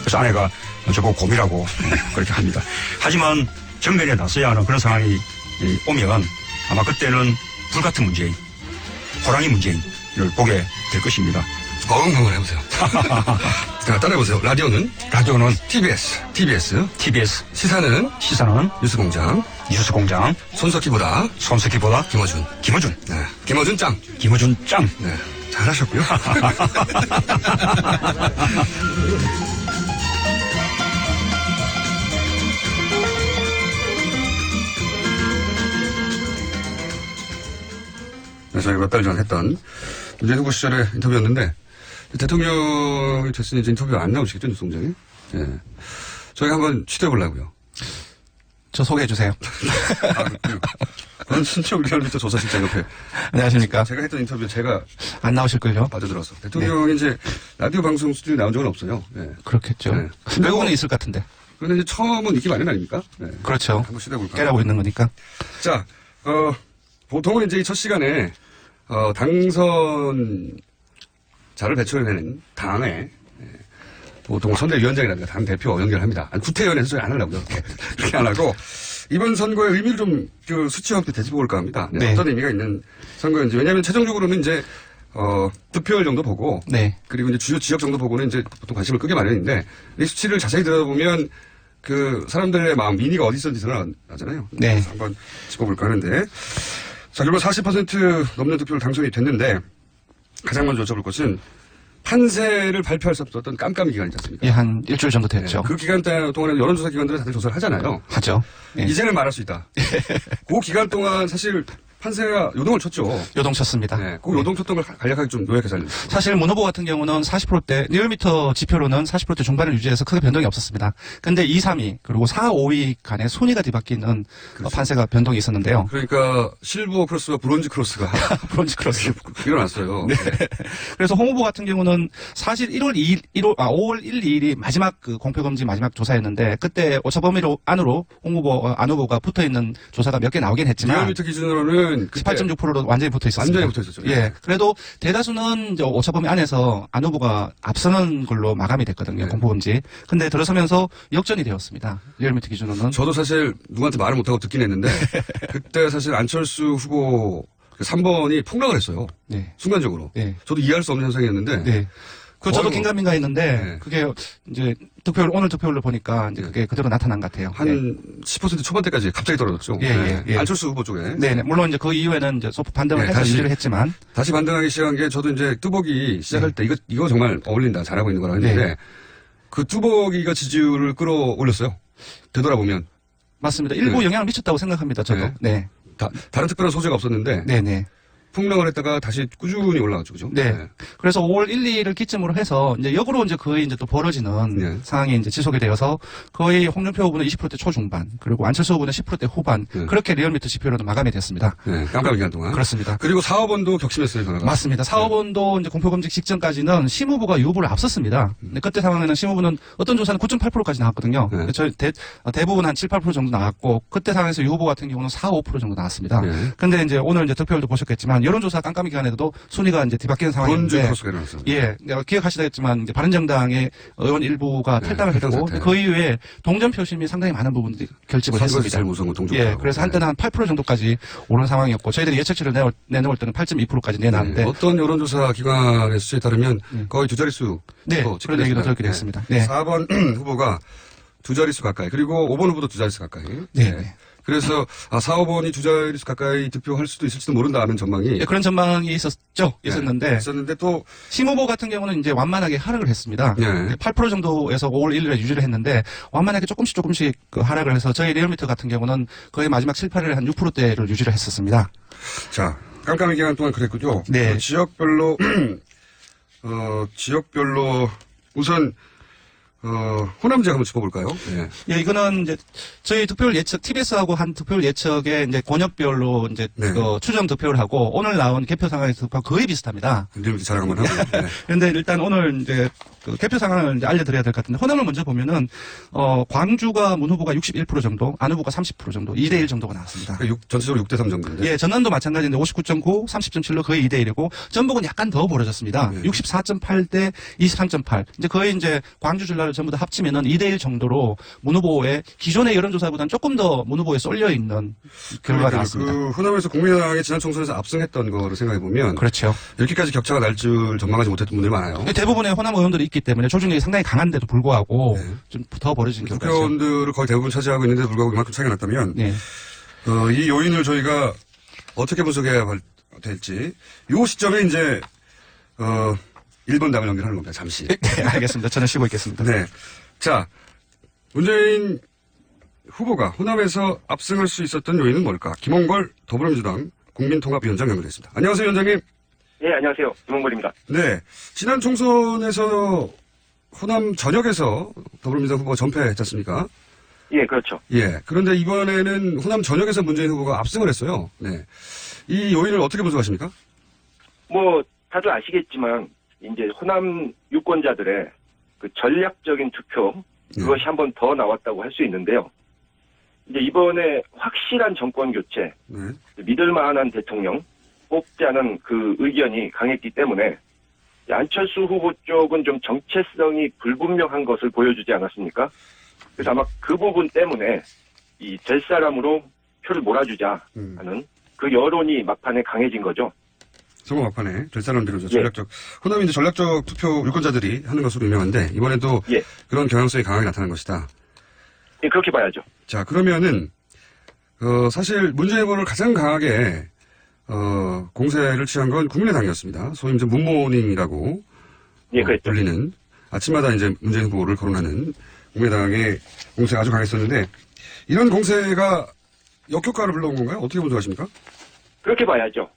Speaker 11: 그래서 아내가 저보고 곰이라고 그렇게 합니다. 하지만 정면에 나서야 하는 그런 상황이 오면 아마 그때는 불같은 문재인, 호랑이 문재인을 보게 될 것입니다.
Speaker 8: 한번 해보세요. 자, 따라해보세요. 라디오는 TBS. 시사는 뉴스공장. 손석희보다 김어준. 네. 김어준 짱. 네. 잘하셨고요. 네, 저희가 몇 달 전 했던 문재인 후보 시절의 인터뷰였는데 대통령이 됐으니 이제 인터뷰가 안 나오시겠죠, 뉴스공장에? 예. 저희가 한번 취재해보려고요.
Speaker 18: 저 소개해주세요.
Speaker 8: 그건 신청 리얼미터 조사실장협회.
Speaker 18: 안녕하십니까.
Speaker 8: 제가 했던 인터뷰 제가
Speaker 18: 안 나오실걸요?
Speaker 8: 빠져들어서. 대통령이 이제 라디오 방송 스튜디오에 나온 적은 없어요. 네.
Speaker 18: 그렇겠죠.
Speaker 8: 네.
Speaker 18: 외국은 있을 것 같은데.
Speaker 8: 그런데 이제 처음은 인기 많은 아닙니까? 네.
Speaker 18: 그렇죠.
Speaker 8: 한번 시도해볼까요?
Speaker 18: 깨라고 있는 거니까.
Speaker 8: 자, 보통은 이제 이 첫 시간에, 당선자를 배출해내는 당에, 보통 선대위원장이라든가 당 대표 연결합니다. 구태의원에서 저희 안 하려고요. 그렇게 안 하고, 이번 선거의 의미를 좀, 수치와 함께 되짚어볼까 합니다. 네. 어떤 의미가 있는 선거인지. 왜냐하면 최종적으로는 이제, 득표율 정도 보고,
Speaker 18: 네.
Speaker 8: 그리고 이제 주요 지역 정도 보고는 이제 보통 관심을 끄게 마련인데, 이 수치를 자세히 들여다보면, 사람들의 마음, 민의가 어디 있었는지 드러나잖아요.
Speaker 18: 네.
Speaker 8: 그래서 한번 짚어볼까 하는데, 자, 결국 40% 넘는 득표를 당선이 됐는데, 가장 먼저 여쭤볼 것은, 판세를 발표할 수 없었던 깜깜이 기간이지 않습니까?
Speaker 18: 예, 한 일주일 정도 됐죠.
Speaker 8: 네, 그 기간 동안에 여론조사 기관들은 다들 조사를 하잖아요.
Speaker 18: 하죠. 예.
Speaker 8: 이제는 말할 수 있다. 그 기간 동안 사실 판세가 요동을 쳤죠.
Speaker 18: 요동쳤습니다.
Speaker 8: 네, 그 요동 쳤던 걸 간략하게 좀 요약해서 알려주세요.
Speaker 18: 사실 문 후보 같은 경우는 40%대, 리얼미터 지표로는 40% 중반을 유지해서 크게 변동이 없었습니다. 근데 2, 3위, 그리고 4, 5위 간에 순위가 뒤바뀌는 그렇죠. 판세가 변동이 있었는데요.
Speaker 8: 그러니까 실버 크로스와 브론즈 크로스가
Speaker 18: 브론즈 크로스
Speaker 8: 일어났어요.
Speaker 18: 네. 그래서 홍 후보 같은 경우는 사실 5월 1, 2일이 마지막 공표검진 마지막 조사였는데 그때 오차범위로 안으로 홍 후보, 안 후보가 붙어 있는 조사가 몇 개 나오긴 했지만
Speaker 8: 리얼미터 기준으로는
Speaker 18: 18.6%로 완전히 붙어 있었습니다.
Speaker 8: 완전히 붙어 있었죠.
Speaker 18: 예. 그래도 대다수는 이제 오차범위 안에서 안 후보가 앞서는 걸로 마감이 됐거든요. 공포검지. 근데 들어서면서 역전이 되었습니다. 리얼미터 기준으로는.
Speaker 8: 저도 사실 누구한테 말을 못하고 듣긴 했는데 그때 사실 안철수 후보 3번이 폭락을 했어요.
Speaker 18: 네.
Speaker 8: 순간적으로.
Speaker 18: 네.
Speaker 8: 저도 이해할 수 없는 현상이었는데.
Speaker 18: 네. 저도 긴가민가 했는데,
Speaker 8: 네.
Speaker 18: 그게 이제 오늘 득표율로 보니까 이제 그게 그대로 나타난 것 같아요.
Speaker 8: 한 10% 초반대까지 갑자기 떨어졌죠.
Speaker 18: 예.
Speaker 8: 안철수 후보 쪽에.
Speaker 18: 네. 물론 이제 그 이후에는 이제 소프 반등을 해서 유지를 했지만.
Speaker 8: 다시 반등하기 시작한 게 저도 이제 뚜벅이 시작할 때 이거 정말 어울린다. 잘하고 있는 거라 했는데 그 뚜벅이가 지지율을 끌어올렸어요. 되돌아보면.
Speaker 18: 맞습니다. 일부 영향을 미쳤다고 생각합니다. 저도. 네.
Speaker 8: 다른 특별한 소재가 없었는데.
Speaker 18: 네네.
Speaker 8: 폭락을 했다가 다시 꾸준히 올라갔죠, 그죠?
Speaker 18: 네. 그래서 5월 1, 2일을 기점으로 해서 이제 역으로 이제 거의 이제 또 벌어지는 상황이 이제 지속이 되어서 거의 홍준표 후보는 20%대 초중반 그리고 안철수 후보는 10%대 후반 그렇게 리얼미터 지표로도 마감이 됐습니다.
Speaker 8: 네. 깜깜이 기간 동안.
Speaker 18: 그렇습니다.
Speaker 8: 그리고 4, 5번도 격심했어요, 변화가.
Speaker 18: 맞습니다. 4, 5번도 이제 공표검증 직전까지는 심 후보가 유 후보를 앞섰습니다. 근데 그때 상황에는 심 후보는 어떤 조사는 9.8%까지 나왔거든요. 저희 대부분 한 7, 8% 정도 나왔고 그때 상황에서 유 후보 같은 경우는 4, 5% 정도 나왔습니다. 근데 이제 오늘 이제 득표율도 보셨겠지만 여론조사 깜깜이 기간에도 순위가 이제 뒤바뀌는 상황인데. 예. 기억하시겠지만 이제 바른정당의 의원 일부가 탈당을 했고 그 이후에 동전 표심이 상당히 많은 부분들이 결집을 했습니다.
Speaker 8: 제일 무서운 건 동전.
Speaker 18: 예. 그래서 한때는 한 8% 정도까지 오른 상황이었고 저희들이 예측치를 내놓을 때는 8.2%까지 내놨는데.
Speaker 8: 어떤 여론조사 기관의 수치에 따르면 거의 두 자릿수.
Speaker 18: 네. 그런 얘기도 들었기도 했습니다. 네.
Speaker 8: 4번 후보가 두 자릿수 가까이 그리고 5번 후보도 두 자릿수 가까이.
Speaker 18: 네.
Speaker 8: 그래서 4, 5번이 두 자릿수 가까이 득표할 수도 있을지도 모른다 하는 전망이.
Speaker 18: 예, 그런 전망이 있었는데.
Speaker 8: 있었는데 또.
Speaker 18: 심 후보 같은 경우는 이제 완만하게 하락을 했습니다. 8% 정도에서 5월 1일에 유지를 했는데 완만하게 조금씩 그 하락을 해서 저희 리얼미터 같은 경우는 거의 마지막 7, 8일에 한 6%대를 유지를 했었습니다.
Speaker 8: 자, 깜깜이 기간 동안 그랬군요.
Speaker 18: 네.
Speaker 8: 지역별로 우선 호남 지역 한번 짚어볼까요? 네.
Speaker 18: 예, 이거는 이제 저희 득표율 예측, TBS하고 한 득표율 예측에 이제 권역별로 이제 그 추정 득표를 하고 오늘 나온 개표 상황에서 거의 비슷합니다.
Speaker 8: 리얼미터 자랑 한번 하고. 네.
Speaker 18: 그런데 일단 오늘 이제 그 개표 상황을 이제 알려드려야 될 것 같은데 호남을 먼저 보면은 광주가 문 후보가 61% 정도, 안 후보가 30% 정도, 2대1 정도가 나왔습니다.
Speaker 8: 전체적으로 6대3 정도인데.
Speaker 18: 예, 전남도 마찬가지인데 59.9, 30.7로 거의 2대1이고 전북은 약간 더 벌어졌습니다. 64.8대 23.8. 이제 거의 이제 광주 전라를 전부 다 합치면은 2대1 정도로 문 후보의 기존의 여론조사보다는 조금 더 문 후보에 쏠려 있는 결과가 나왔습니다.
Speaker 8: 그 호남에서 국민의당이 지난 총선에서 압승했던 거를 생각해 보면.
Speaker 18: 그렇죠.
Speaker 8: 이렇게까지 격차가 날 줄 전망하지 못했던 분들이 많아요.
Speaker 18: 대부분의 호남 의원들이 있기 때문에 조직력이 상당히 강한데도 불구하고 좀 더 벌어진 결과죠.
Speaker 8: 국회의원들을 거의 대부분 차지하고 있는데도 불구하고 이만큼 차이가 났다면 이 요인을 저희가 어떻게 분석해야 될지 이 시점에 이제 1번 당을 연결하는 겁니다. 잠시.
Speaker 18: 네, 알겠습니다. 저는 쉬고 있겠습니다.
Speaker 8: 네. 자, 문재인 후보가 호남에서 압승할 수 있었던 요인은 뭘까? 김홍걸 더불어민주당 국민통합위원장 연결됐습니다. 안녕하세요, 위원장님.
Speaker 19: 네, 안녕하세요. 김홍걸입니다.
Speaker 8: 네. 지난 총선에서 호남 전역에서 더불어민주당 후보가 전패했지 않습니까?
Speaker 19: 예, 그렇죠.
Speaker 8: 예. 그런데 이번에는 호남 전역에서 문재인 후보가 압승을 했어요. 네. 이 요인을 어떻게 분석하십니까?
Speaker 19: 뭐, 다들 아시겠지만, 이제 호남 유권자들의 그 전략적인 투표, 그것이 한 번 더 나왔다고 할 수 있는데요. 이제 이번에 확실한 정권 교체, 믿을 만한 대통령 뽑자는 그 의견이 강했기 때문에 안철수 후보 쪽은 좀 정체성이 불분명한 것을 보여주지 않았습니까? 그래서 아마 그 부분 때문에 이 될 사람으로 표를 몰아주자 하는 그 여론이 막판에 강해진 거죠.
Speaker 8: 선거 막판에 될 사람들은 전략적 호남이 이제 전략적 투표 유권자들이 하는 것으로 유명한데 이번에도 그런 경향성이 강하게 나타난 것이다.
Speaker 19: 예, 그렇게 봐야죠.
Speaker 8: 자, 그러면은 사실 문재인 후보를 가장 강하게 공세를 취한 건 국민의당이었습니다. 소위 이제 문모닝이라고 불리는 아침마다 이제 문재인 후보를 거론하는 국민의당의 공세가 아주 강했었는데 이런 공세가 역효과를 불러온 건가요? 어떻게 분석하십니까?
Speaker 19: 그렇게 봐야죠.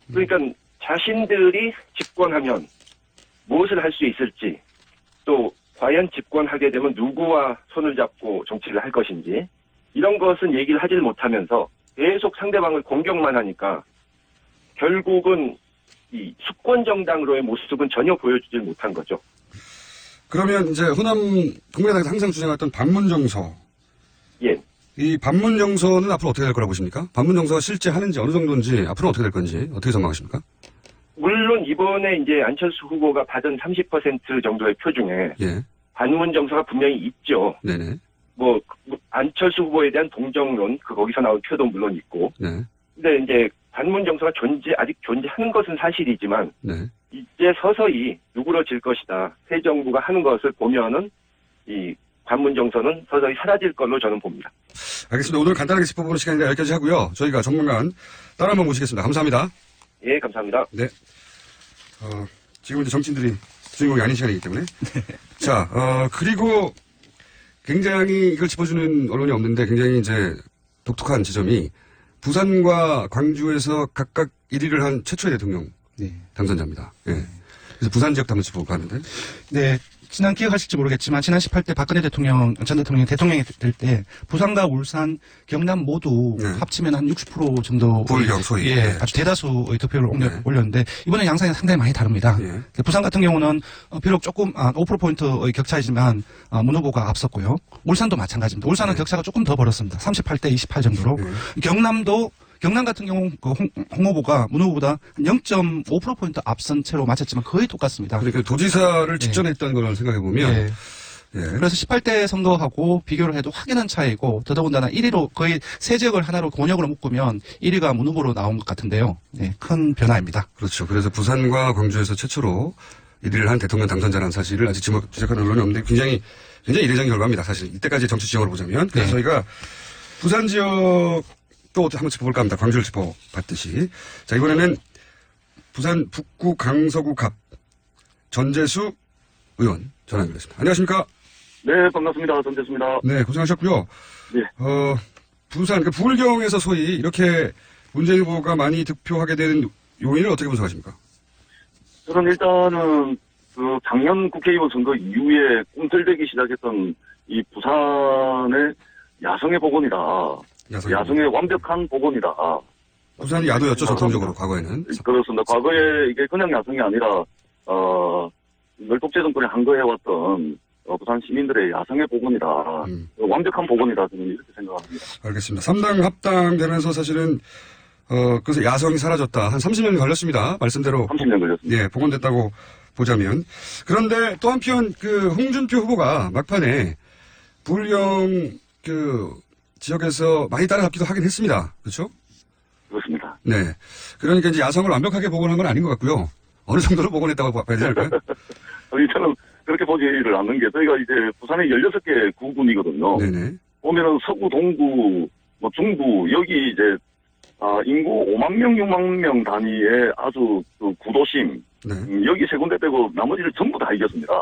Speaker 19: 그러니까 자신들이 집권하면 무엇을 할 수 있을지 또 과연 집권하게 되면 누구와 손을 잡고 정치를 할 것인지 이런 것은 얘기를 하질 못하면서 계속 상대방을 공격만 하니까 결국은 이 수권 정당으로의 모습은 전혀 보여주질 못한 거죠.
Speaker 8: 그러면 이제 호남 국민의당에서 항상 주장했던 반문정서.
Speaker 19: 예.
Speaker 8: 이 반문정서는 앞으로 어떻게 될 거라고 보십니까? 반문정서가 실제 하는지 어느 정도인지 앞으로 어떻게 될 건지 어떻게 전망하십니까?
Speaker 19: 물론 이번에 이제 안철수 후보가 받은 30% 정도의 표 중에 반문정서가 분명히 있죠.
Speaker 8: 네네.
Speaker 19: 뭐 안철수 후보에 대한 동정론 거기서 나온 표도 물론 있고.
Speaker 8: 네.
Speaker 19: 근데 이제 반문정서가 아직 존재하는 것은 사실이지만 이제 서서히 누그러질 것이다. 새 정부가 하는 것을 보면은 이 반문정서는 서서히 사라질 걸로 저는 봅니다.
Speaker 8: 알겠습니다. 오늘 간단하게 짚어보는 시간이라 여기까지 하고요. 저희가 전문가 따라 한번 모시겠습니다. 감사합니다.
Speaker 19: 예, 감사합니다.
Speaker 8: 네. 지금 이제 정치인들이 주인공이 아닌 시간이기 때문에. 자, 그리고 굉장히 이걸 짚어주는 언론이 없는데 굉장히 이제 독특한 지점이 부산과 광주에서 각각 1위를 한 최초의 대통령 당선자입니다. 예. 그래서 부산 지역도 한번 짚어볼까 하는데.
Speaker 18: 네. 지난 기억하실지 모르겠지만 지난 18대 박근혜 전 대통령이 될 때 부산과 울산, 경남 모두 합치면 한 60% 정도
Speaker 8: 부울경 소위
Speaker 18: 아주 대다수의 득표를 올렸는데 이번에 양상이 상당히 많이 다릅니다. 부산 같은 경우는 비록 조금 5%포인트의 격차이지만 문 후보가 앞섰고요. 울산도 마찬가지입니다. 울산은 격차가 조금 더 벌었습니다. 38대 28 정도로. 경남 같은 경우 홍 후보가 문 후보보다 0.5%포인트 앞선 채로 마쳤지만 거의 똑같습니다.
Speaker 8: 그러니까 도지사를 직전했던 걸 생각해보면
Speaker 18: 그래서 18대 선거하고 비교를 해도 확연한 차이고 더더군다나 1위로 거의 세 지역을 하나로 권역으로 묶으면 1위가 문 후보로 나온 것 같은데요. 큰 변화입니다.
Speaker 8: 그렇죠. 그래서 부산과 광주에서 최초로 1위를 한 대통령 당선자라는 사실을 아직 지적하는 언론이 없는데 굉장히 이례적인 결과입니다. 사실 이때까지 정치 지형으로 보자면. 그래서 저희가 부산 지역 또 한번 짚어볼까 합니다. 광주를 짚어봤듯이. 자, 이번에는 부산 북구 강서구 갑 전재수 의원 전화 연결했습니다. 안녕하십니까?
Speaker 20: 네, 반갑습니다. 전재수입니다.
Speaker 8: 네, 고생하셨고요.
Speaker 20: 네.
Speaker 8: 부산, 부울경에서 소위 이렇게 문재인 후보가 많이 득표하게 되는 요인을 어떻게 분석하십니까?
Speaker 20: 저는 일단은 작년 국회의원 선거 이후에 꿈틀대기 시작했던 이 부산의 야성의 복원이다. 야성의 완벽한 복원이다.
Speaker 8: 부산이 야도였죠, 전통적으로, 과거에는.
Speaker 20: 그렇습니다. 과거에 이게 그냥 야성이 아니라, 멸독제 정권에 한거해왔던 부산 시민들의 야성의 복원이다. 완벽한 복원이다. 저는 이렇게 생각합니다.
Speaker 8: 알겠습니다. 3당 합당되면서 사실은, 그래서 야성이 사라졌다. 한 30년 걸렸습니다. 말씀대로.
Speaker 20: 30년 걸렸습니다.
Speaker 8: 예, 복원됐다고 보자면. 그런데 또 한편 홍준표 후보가 막판에 부울경 지역에서 많이 따라잡기도 하긴 했습니다. 그렇죠?
Speaker 20: 그렇습니다.
Speaker 8: 네. 그러니까 이제 야성을 완벽하게 복원한 건 아닌 것 같고요. 어느 정도로 복원했다고 봐야 되지 않을까요?
Speaker 20: 저는 그렇게 보지를 않는 게 저희가 이제 부산에 16개 구군이거든요.
Speaker 8: 네네.
Speaker 20: 보면은 서구, 동구, 중부, 여기 이제, 인구 5만 명, 6만 명 단위의 아주 구도심.
Speaker 8: 네.
Speaker 20: 여기 세 군데 빼고 나머지를 전부 다 이겼습니다.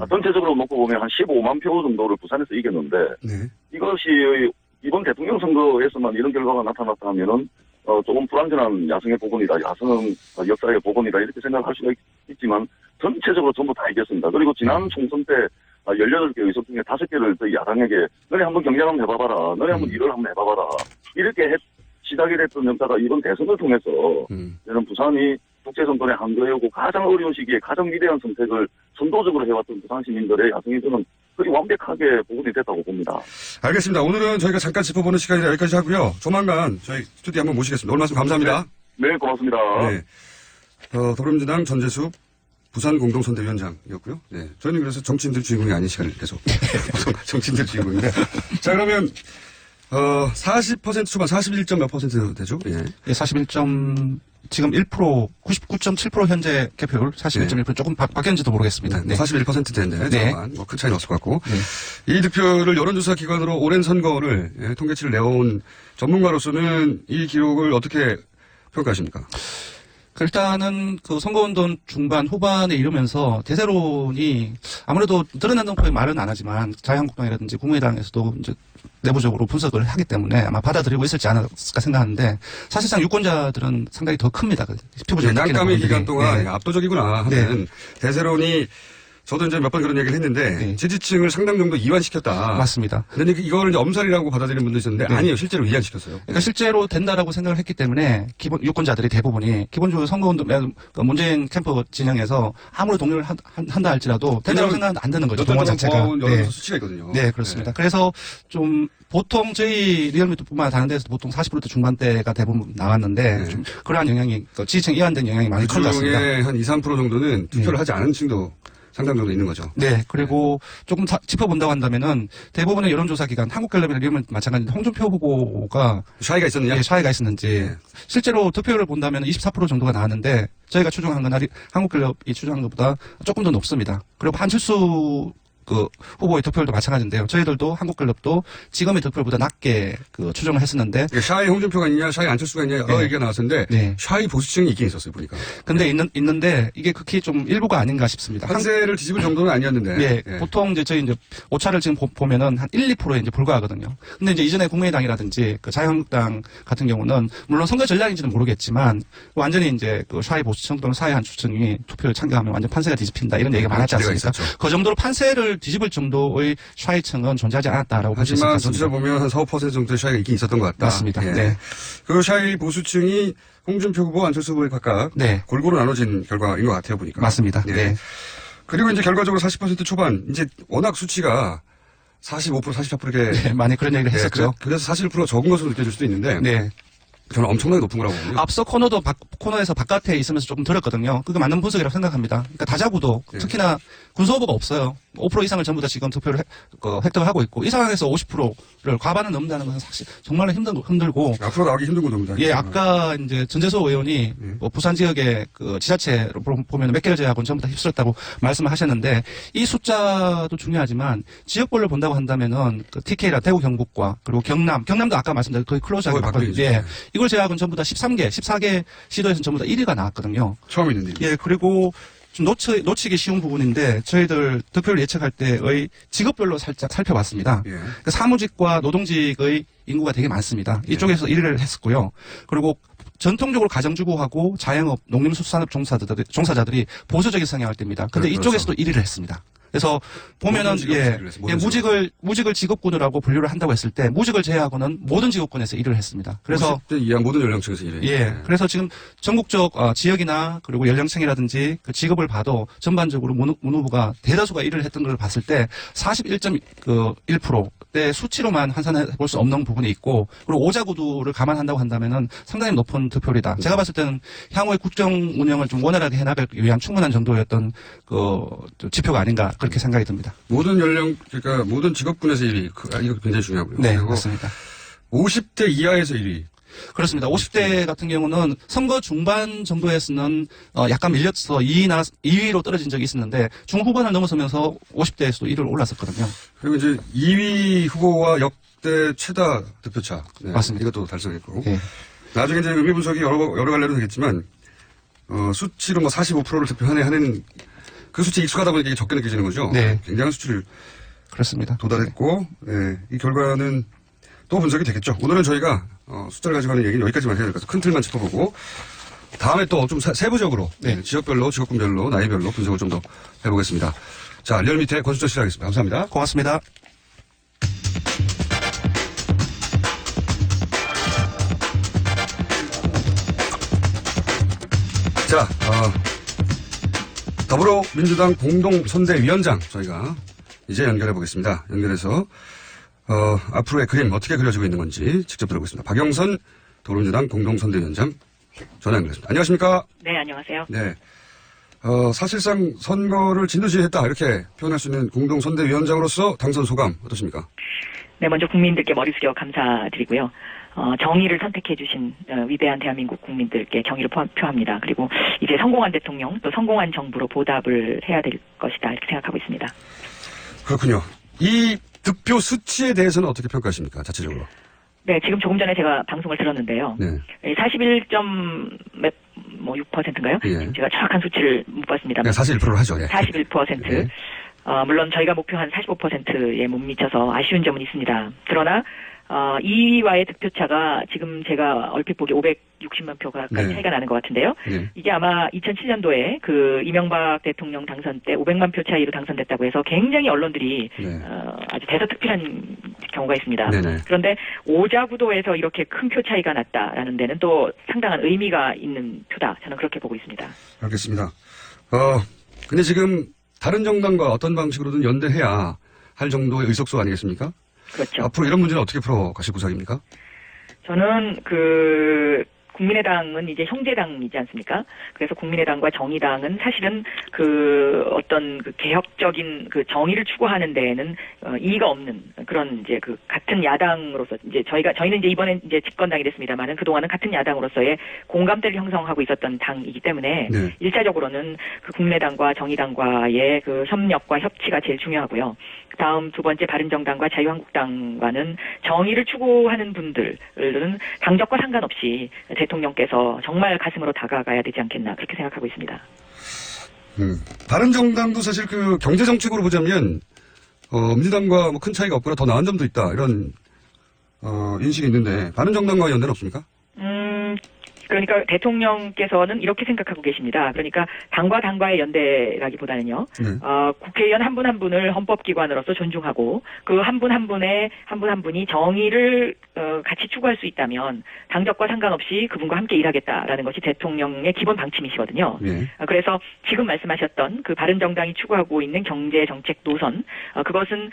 Speaker 20: 전체적으로 놓고 보면 한 15만 표 정도를 부산에서 이겼는데,
Speaker 8: 네.
Speaker 20: 이것이 이번 대통령 선거에서만 이런 결과가 나타났다 하면은, 조금 불완전한 야성의 복원이다, 야성 역사의 복원이다, 이렇게 생각할 수가 있지만, 전체적으로 전부 다 이겼습니다. 그리고 지난 총선 때 18개 의석 중에 5개를 저희 야당에게 너네 한번 경쟁 한번 해봐봐라. 너네 한번 일을 한번 해봐봐라. 이렇게 시작이 됐던 역사가 이번 대선을 통해서 저는 부산이 국제정권의 한거해오고 가장 어려운 시기에 가장 위대한 선택을 선도적으로 해왔던 부산 시민들의 야성이 저는 거의 완벽하게 복원이 됐다고 봅니다.
Speaker 8: 알겠습니다. 오늘은 저희가 잠깐 짚어보는 시간이라 여기까지 하고요. 조만간 저희 스튜디오 한번 모시겠습니다. 오늘 말씀 감사합니다.
Speaker 20: 네, 고맙습니다.
Speaker 8: 네. 더불어민주당 전재수 부산 공동선대위원장이었고요. 네. 저희는 그래서 정치인들 주인공이 아닌 시간을 계속 정치인들 주인공인데. 자, 그러면 40% 초반 41점 몇 퍼센트 되죠? 예.
Speaker 18: 예, 41. 지금 1%, 99.7% 현재 개표율, 41.1% 조금 바뀌었는지도 모르겠습니다.
Speaker 8: 네. 41%대인데,
Speaker 18: 네.
Speaker 8: 뭐 큰 차이는 없을 것 같고. 이 득표를 여론조사 기관으로 오랜 선거를 통계치를 내온 전문가로서는 이 기록을 어떻게 평가하십니까?
Speaker 18: 일단은 선거운동 중반 후반에 이르면서 대세론이 아무래도 드러난 정도의 말은 안 하지만 자유한국당이라든지 국민의당에서도 이제 내부적으로 분석을 하기 때문에 아마 받아들이고 있을지 않을까 생각하는데 사실상 유권자들은 상당히 더 큽니다. 피부적인
Speaker 8: 깜깜이 기간 동안 압도적이구나 하는 대세론이 저도 이제 몇 번 그런 얘기를 했는데 지지층을 상당 정도 이완시켰다.
Speaker 18: 맞습니다.
Speaker 8: 그런데 이걸 이제 엄살이라고 받아들이는 분도 있었는데 아니에요. 실제로 이완시켰어요.
Speaker 18: 그러니까 실제로 된다라고 생각을 했기 때문에 유권자들이 대부분이 기본적으로 선거운동 문재인 캠프 진영에서 아무리 동료를 한다 할지라도 된다고 생각은 안 되는 거죠. 동원 자체가.
Speaker 8: 여론조사 수치가 있거든요.
Speaker 18: 네, 그렇습니다. 그래서 좀 보통 저희 리얼미터뿐만 다른 데서 보통 40% 중반대가 대부분 나왔는데 좀 그러한 영향이 지지층 이완된 영향이 많이 큰 것 같습니다.
Speaker 8: 그중에 한 2, 3% 정도는 투표를 하지 않은 층도 상당 정도 있는 거죠.
Speaker 18: 네. 그리고 조금 짚어본다고 한다면은 대부분의 여론조사 기관, 한국갤럽이나 이런 마찬가지인데 홍준표 후보가
Speaker 8: 샤이가 있었느냐?
Speaker 18: 네, 샤이가 있었는지. 실제로 득표율을 본다면 24% 정도가 나왔는데 저희가 추정한 건 한국갤럽이 추정한 것보다 조금 더 높습니다. 그리고 한철수 후보의 득표율도 마찬가지인데요. 저희들도 한국갤럽도 지금의 득표율보다 낮게 추정을 했었는데.
Speaker 8: 샤이 홍준표가 있냐, 샤이 안철수가 있냐, 여러 얘기가 나왔었는데, 샤이 보수층이 있긴 있었어요, 보니까.
Speaker 18: 근데 있는데, 이게 극히 좀 일부가 아닌가 싶습니다.
Speaker 8: 판세를 뒤집을 정도는 아니었는데.
Speaker 18: 예. 보통 저희 오차를 지금 보면은 한 1, 2%에 불과하거든요. 근데 이전에 국민의당이라든지 자유한국당 같은 경우는, 물론 선거 전략인지는 모르겠지만, 완전히 샤이 보수층 또는 샤이 한추층이 투표를 참가하면 완전 판세가 뒤집힌다, 이런 얘기가 많았지 않습니까? 그 정도로 판세를 뒤집을 정도의 샤이층은 존재하지 않았다라고 볼 수 있습니다.
Speaker 8: 하지만 전체적으로 보면 한 4, 5% 정도의 샤이가 있긴 있었던 것 같다.
Speaker 18: 맞습니다.
Speaker 8: 예.
Speaker 18: 네.
Speaker 8: 그 샤이 보수층이 홍준표 후보, 안철수 후보에 각각 골고루 나눠진 결과인 것 같아요, 보니까.
Speaker 18: 맞습니다.
Speaker 8: 예.
Speaker 18: 네.
Speaker 8: 그리고 이제 결과적으로 40% 초반, 이제 워낙 수치가 45%, 44%게.
Speaker 18: 네, 많이 그런 얘기를 했었죠.
Speaker 8: 그래서 41% 적은 것으로 느껴질 수도 있는데.
Speaker 18: 네.
Speaker 8: 저는 엄청나게 높은 거라고 보거든요.
Speaker 18: 앞서 코너에서 바깥에 있으면서 조금 들었거든요. 그게 맞는 분석이라고 생각합니다. 그러니까 다자구도 특히나 군수후보가 없어요. 5% 이상을 전부 다 지금 득표를 획득을 하고 있고 이 상황에서 50%를 과반을 넘는다는 것은 사실 정말로 힘들고
Speaker 8: 앞으로 나오기 힘든 겁니다.
Speaker 18: 예, 아까 이제 전재소 의원이 뭐 부산 지역의 그 지자체로 보면 몇 개를 제외하고는 전부 다 휩쓸었다고 말씀을 하셨는데 이 숫자도 중요하지만 지역별로 본다고 한다면은 그 TK라 대구 경북과 그리고 경남도 아까 말씀드린 거의 클로즈하게 봤거든요. 예, 이걸 제외하고는 전부 다 14개 시도에서는 전부 다 1위가 나왔거든요.
Speaker 8: 처음 있는데.
Speaker 18: 예, 그리고 좀 놓치기 쉬운 부분인데 저희들 득표를 예측할 때의 직업별로 살짝 살펴봤습니다. 그 사무직과 노동직의 인구가 되게 많습니다. 이쪽에서 1위를 했었고요. 그리고 전통적으로 가정주부하고 자영업, 농림수산업 종사자들이 보수적인 성향을 띱니다. 근데 이쪽에서도 1위를 했습니다. 그래서 보면은 무직을 직업군을 하고 분류를 한다고 했을 때 무직을 제외하고는 모든 직업군에서 1위를 했습니다. 그래서
Speaker 8: 50대 이하 모든 연령층에서 1위.
Speaker 18: 예. 그래서 지금 전국적 지역이나 그리고 연령층이라든지 그 직업을 봐도 전반적으로 문 후보가 대다수가 1위를 했던 걸 봤을 때 41.1%대 수치로만 환산해 볼 수 없는 부분이 있고 그리고 오자구도를 감안한다고 한다면은 상당히 높은 득표율이다. 제가 봤을 때는 향후의 국정 운영을 좀 원활하게 해나가기 위한 충분한 정도였던 그 지표가 아닌가. 그렇게 생각이 듭니다.
Speaker 8: 모든 그러니까 모든 직업군에서 1위. 이거 굉장히 중요하고요.
Speaker 18: 네, 맞습니다.
Speaker 8: 50대 이하에서 1위.
Speaker 18: 그렇습니다. 50대 같은 경우는 선거 중반 정도에서는 약간 밀려서 2위로 떨어진 적이 있었는데 중후반을 넘어서면서 50대에서도 1위로 올랐었거든요.
Speaker 8: 그리고 이제 2위 후보와 역대 최다 득표차. 네,
Speaker 18: 맞습니다.
Speaker 8: 이것도 달성했고.
Speaker 18: 네.
Speaker 8: 나중에 이제 의미 분석이 여러 갈래로 되겠지만 수치로 뭐 45%를 득표하는 그 수치에 익숙하다 보니까 이게 적게 느껴지는 거죠.
Speaker 18: 네.
Speaker 8: 굉장한 수치를
Speaker 18: 그렇습니다.
Speaker 8: 도달했고, 네. 이 결과는 또 분석이 되겠죠. 오늘은 저희가 숫자를 가지고 하는 얘기는 여기까지만 해야 될 것 같아서 큰 틀만 짚어보고 다음에 또 좀 세부적으로 지역별로, 직업군별로, 나이별로 분석을 좀 더 해보겠습니다. 자, 리얼 밑에 권수철 씨 하겠습니다. 감사합니다.
Speaker 18: 고맙습니다.
Speaker 8: 자, 더불어민주당 공동선대위원장 저희가 이제 연결해 보겠습니다. 연결해서 앞으로의 그림 어떻게 그려지고 있는 건지 직접 들어보겠습니다. 박영선 더불어민주당 공동선대위원장 전화 연결했습니다. 안녕하십니까?
Speaker 21: 네, 안녕하세요.
Speaker 8: 네. 사실상 선거를 진두지휘했다 이렇게 표현할 수 있는 공동선대위원장으로서 당선 소감 어떠십니까?
Speaker 21: 네, 먼저 국민들께 머리 숙여 감사드리고요. 정의를 선택해 주신 위대한 대한민국 국민들께 경의를 표합니다. 그리고 이제 성공한 대통령 또 성공한 정부로 보답을 해야 될 것이다 이렇게 생각하고 있습니다. 그렇군요.
Speaker 8: 이 득표 수치에 대해서는 어떻게 평가하십니까? 자체적으로.
Speaker 21: 네, 지금 조금 전에 제가 방송을 들었는데요.
Speaker 8: 네.
Speaker 21: 41.6%인가요?
Speaker 8: 예.
Speaker 21: 제가 정확한 수치를 못 봤습니다.
Speaker 8: 네, 41%를 하죠. 예.
Speaker 21: 41%.
Speaker 8: 네.
Speaker 21: 물론 저희가 목표한 45%에 못 미쳐서 아쉬운 점은 있습니다. 그러나 2위와의 득표차가 지금 제가 얼핏 보기 560만 표가 가까이 차이가 나는 것 같은데요.
Speaker 8: 네.
Speaker 21: 이게 아마 2007년도에 그 이명박 대통령 당선 때 500만 표 차이로 당선됐다고 해서 굉장히 언론들이 아주 대서특필한 경우가 있습니다.
Speaker 8: 네네.
Speaker 21: 그런데 오자구도에서 이렇게 큰 표 차이가 났다라는 데는 또 상당한 의미가 있는 표다. 저는 그렇게 보고 있습니다.
Speaker 8: 알겠습니다. 근데 지금 다른 정당과 어떤 방식으로든 연대해야 할 정도의 의석수 아니겠습니까?
Speaker 21: 그렇죠.
Speaker 8: 앞으로 이런 문제는 어떻게 풀어가실 구상입니까?
Speaker 21: 저는 국민의당은 이제 형제당이지 않습니까? 그래서 국민의당과 정의당은 사실은 어떤 개혁적인 정의를 추구하는 데에는 이의가 없는 그런 이제 같은 야당으로서 이제 저희는 이제 이번에 이제 집권당이 됐습니다만은 그동안은 같은 야당으로서의 공감대를 형성하고 있었던 당이기 때문에 일차적으로는 국민의당과 정의당과의 협력과 협치가 제일 중요하고요. 다음 두 번째 바른정당과 자유한국당과는 정의를 추구하는 분들은 당적과 상관없이 대통령께서 정말 가슴으로 다가가야 되지 않겠나 그렇게 생각하고 있습니다.
Speaker 8: 바른정당도 사실 경제정책으로 보자면 민주당과 큰 차이가 없거나 더 나은 점도 있다 이런 인식이 있는데 바른정당과 연대는 없습니까?
Speaker 21: 그러니까 대통령께서는 이렇게 생각하고 계십니다. 그러니까 당과 당과의 연대라기보다는요. 국회의원 한 분 한 분을 헌법기관으로서 존중하고 그 한 분 한 분이 정의를 같이 추구할 수 있다면 당적과 상관없이 그분과 함께 일하겠다라는 것이 대통령의 기본 방침이시거든요. 그래서 지금 말씀하셨던 바른정당이 추구하고 있는 경제정책 노선 그것은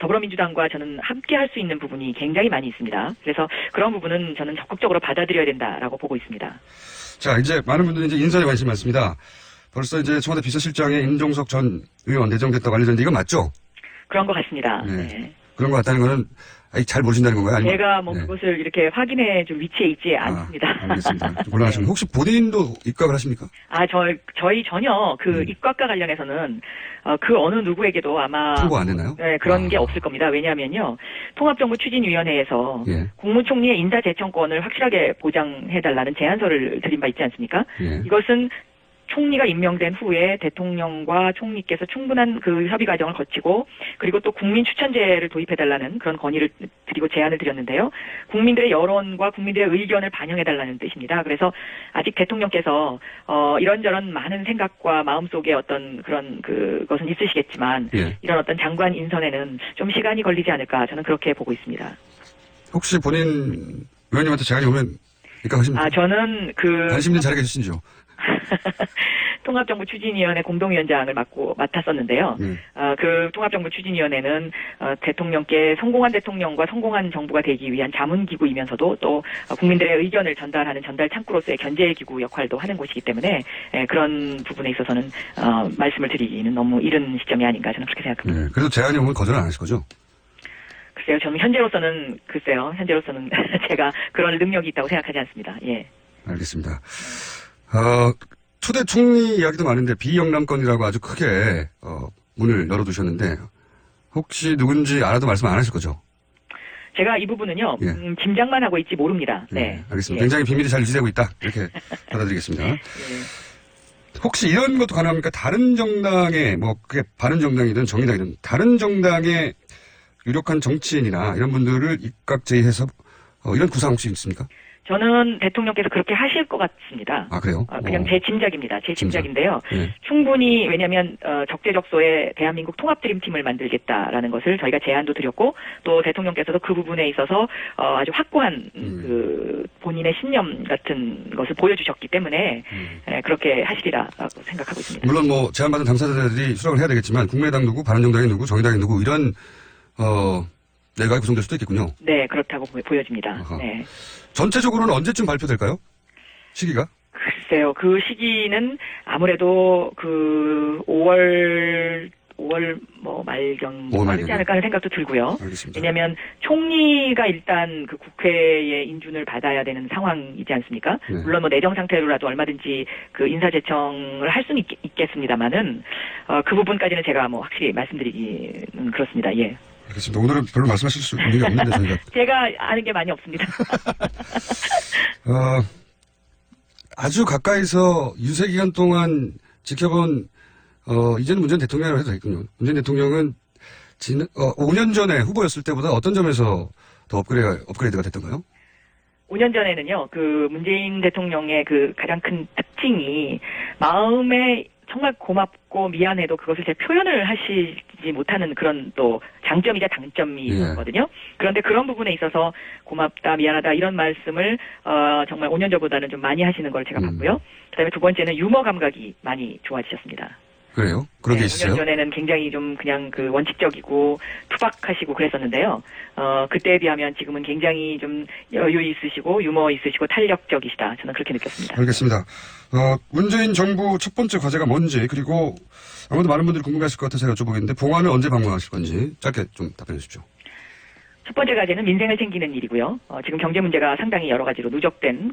Speaker 21: 더불어민주당과 저는 함께 할 수 있는 부분이 굉장히 많이 있습니다. 그래서 그런 부분은 저는 적극적으로 받아들여야 된다라고 보고 있습니다.
Speaker 8: 자, 이제 많은 분들이 이제 인선에 관심 많습니다. 벌써 이제 청와대 비서실장에 임종석 전 의원 내정됐다고 알려졌는데 이건 맞죠?
Speaker 21: 그런 것 같습니다.
Speaker 8: 네.
Speaker 21: 네.
Speaker 8: 그런 것 같다는 거는 아직 잘 모르신다는 건가요? 아니면-
Speaker 21: 제가 뭐
Speaker 8: 네.
Speaker 21: 그것을 이렇게 확인해 줄 위치에 있지 않습니다.
Speaker 8: 알겠습니다. 좀 곤란하시면 혹시 본인도 입각을 하십니까?
Speaker 21: 저희 전혀 그 입각과 관련해서는 그 어느 누구에게도 아마
Speaker 8: 통보 안 했나요?
Speaker 21: 네, 그런 게 없을 겁니다. 왜냐하면요, 통합정부추진위원회에서
Speaker 8: 예.
Speaker 21: 국무총리의 인사재청권을 확실하게 보장해달라는 제안서를 드린 바 있지 않습니까?
Speaker 8: 예.
Speaker 21: 이것은 총리가 임명된 후에 대통령과 총리께서 충분한 그 협의 과정을 거치고 그리고 또 국민 추천제를 도입해달라는 그런 건의를 드리고 제안을 드렸는데요. 국민들의 여론과 국민들의 의견을 반영해달라는 뜻입니다. 그래서 아직 대통령께서 이런저런 많은 생각과 마음속에 어떤 그런 그것은 있으시겠지만
Speaker 8: 예.
Speaker 21: 이런 어떤 장관 인선에는 좀 시간이 걸리지 않을까 저는 그렇게 보고 있습니다.
Speaker 8: 혹시 본인 의원님한테 제안이 오면 입각하십니까?
Speaker 21: 저는
Speaker 8: 관심은 잘해 계시죠?
Speaker 21: 통합정부추진위원회 공동위원장을 맡았었는데요. 그 통합정부추진위원회는 대통령께 성공한 대통령과 성공한 정부가 되기 위한 자문기구이면서도 또 국민들의 의견을 전달하는 전달 창구로서의 견제기구 역할도 하는 곳이기 때문에 그런 부분에 있어서는 말씀을 드리기는 너무 이른 시점이 아닌가 저는 그렇게 생각합니다.
Speaker 8: 네. 그래도 제안이 오면 거절 안 하실 거죠?
Speaker 21: 글쎄요, 저는 현재로서는 제가 그런 능력이 있다고 생각하지 않습니다. 예.
Speaker 8: 알겠습니다. 초대 총리 이야기도 많은데 비영남권이라고 아주 크게 문을 열어두셨는데 혹시 누군지 알아도 말씀 안 하실 거죠?
Speaker 21: 제가 이 부분은요,
Speaker 8: 예.
Speaker 21: 짐작만 하고 있지 모릅니다. 네.
Speaker 8: 알겠습니다.
Speaker 21: 예.
Speaker 8: 굉장히 비밀이 잘 유지되고 있다 이렇게 받아들이겠습니다. 혹시 이런 것도 가능합니까? 다른 정당의 그게 바른정당이든 정의당이든 다른 정당의 유력한 정치인이나 이런 분들을 입각 제의해서 이런 구상 혹시 있습니까?
Speaker 21: 저는 대통령께서 그렇게 하실 것 같습니다.
Speaker 8: 아, 그래요?
Speaker 21: 그냥 제 짐작입니다. 제 짐작인데요.
Speaker 8: 예.
Speaker 21: 충분히 왜냐하면 적재적소에 대한민국 통합드림팀을 만들겠다라는 것을 저희가 제안도 드렸고 또 대통령께서도 그 부분에 있어서 아주 확고한 그 본인의 신념 같은 것을 보여주셨기 때문에 그렇게 하시리라고 생각하고 있습니다.
Speaker 8: 물론 제안받은 당사자들이 수락을 해야 되겠지만 국민의당 누구, 바른정당이 누구, 정의당이 누구 이런 내각이 구성될 수도 있겠군요.
Speaker 21: 네, 그렇다고 보여집니다. 네.
Speaker 8: 전체적으로는 언제쯤 발표될까요? 시기가?
Speaker 21: 글쎄요, 그 시기는 아무래도 5월 말경 하지 않을까 하는 생각도 들고요.
Speaker 8: 알겠습니다.
Speaker 21: 왜냐하면 총리가 일단 그 국회의 인준을 받아야 되는 상황이지 않습니까?
Speaker 8: 네.
Speaker 21: 물론 내정 상태로라도 얼마든지 그 인사제청을 할 수는 있겠습니다만은 그 부분까지는 제가 확실히 말씀드리기는 그렇습니다. 예.
Speaker 8: 알겠습니다. 오늘은 별로 말씀하실 수 있는 게 없는데 저희가
Speaker 21: 제가 아는 게 많이 없습니다.
Speaker 8: 아주 가까이서 유세 기간 동안 지켜본 이제는 문재인 대통령이라고 해도 되겠군요. 문재인 대통령은 5년 전에 후보였을 때보다 어떤 점에서 더 업그레이드가 됐던가요?
Speaker 21: 5년 전에는요, 그 문재인 대통령의 그 가장 큰 특징이 마음에 정말 고맙고 미안해도 그것을 잘 표현을 하시지 못하는 그런 또 장점이자 단점이 있었거든요. 그런데 그런 부분에 있어서 고맙다, 미안하다 이런 말씀을 정말 5년 전보다는 좀 많이 하시는 걸 제가 봤고요. 그다음에 두 번째는 유머 감각이 많이 좋아지셨습니다.
Speaker 8: 그래요? 그런 게 있어요?
Speaker 21: 5년 전에는 굉장히 좀 그냥 그 원칙적이고 투박하시고 그랬었는데요. 그때에 비하면 지금은 굉장히 좀 여유 있으시고 유머 있으시고 탄력적이시다. 저는 그렇게 느꼈습니다.
Speaker 8: 알겠습니다. 문재인 정부 첫 번째 과제가 뭔지 그리고 아무래도 많은 분들이 궁금해하실 것 같아서 여쭤보겠는데 봉화는 언제 방문하실 건지 짧게 좀 답변해 주십시오.
Speaker 21: 첫 번째 과제는 민생을 챙기는 일이고요. 지금 경제 문제가 상당히 여러 가지로 누적된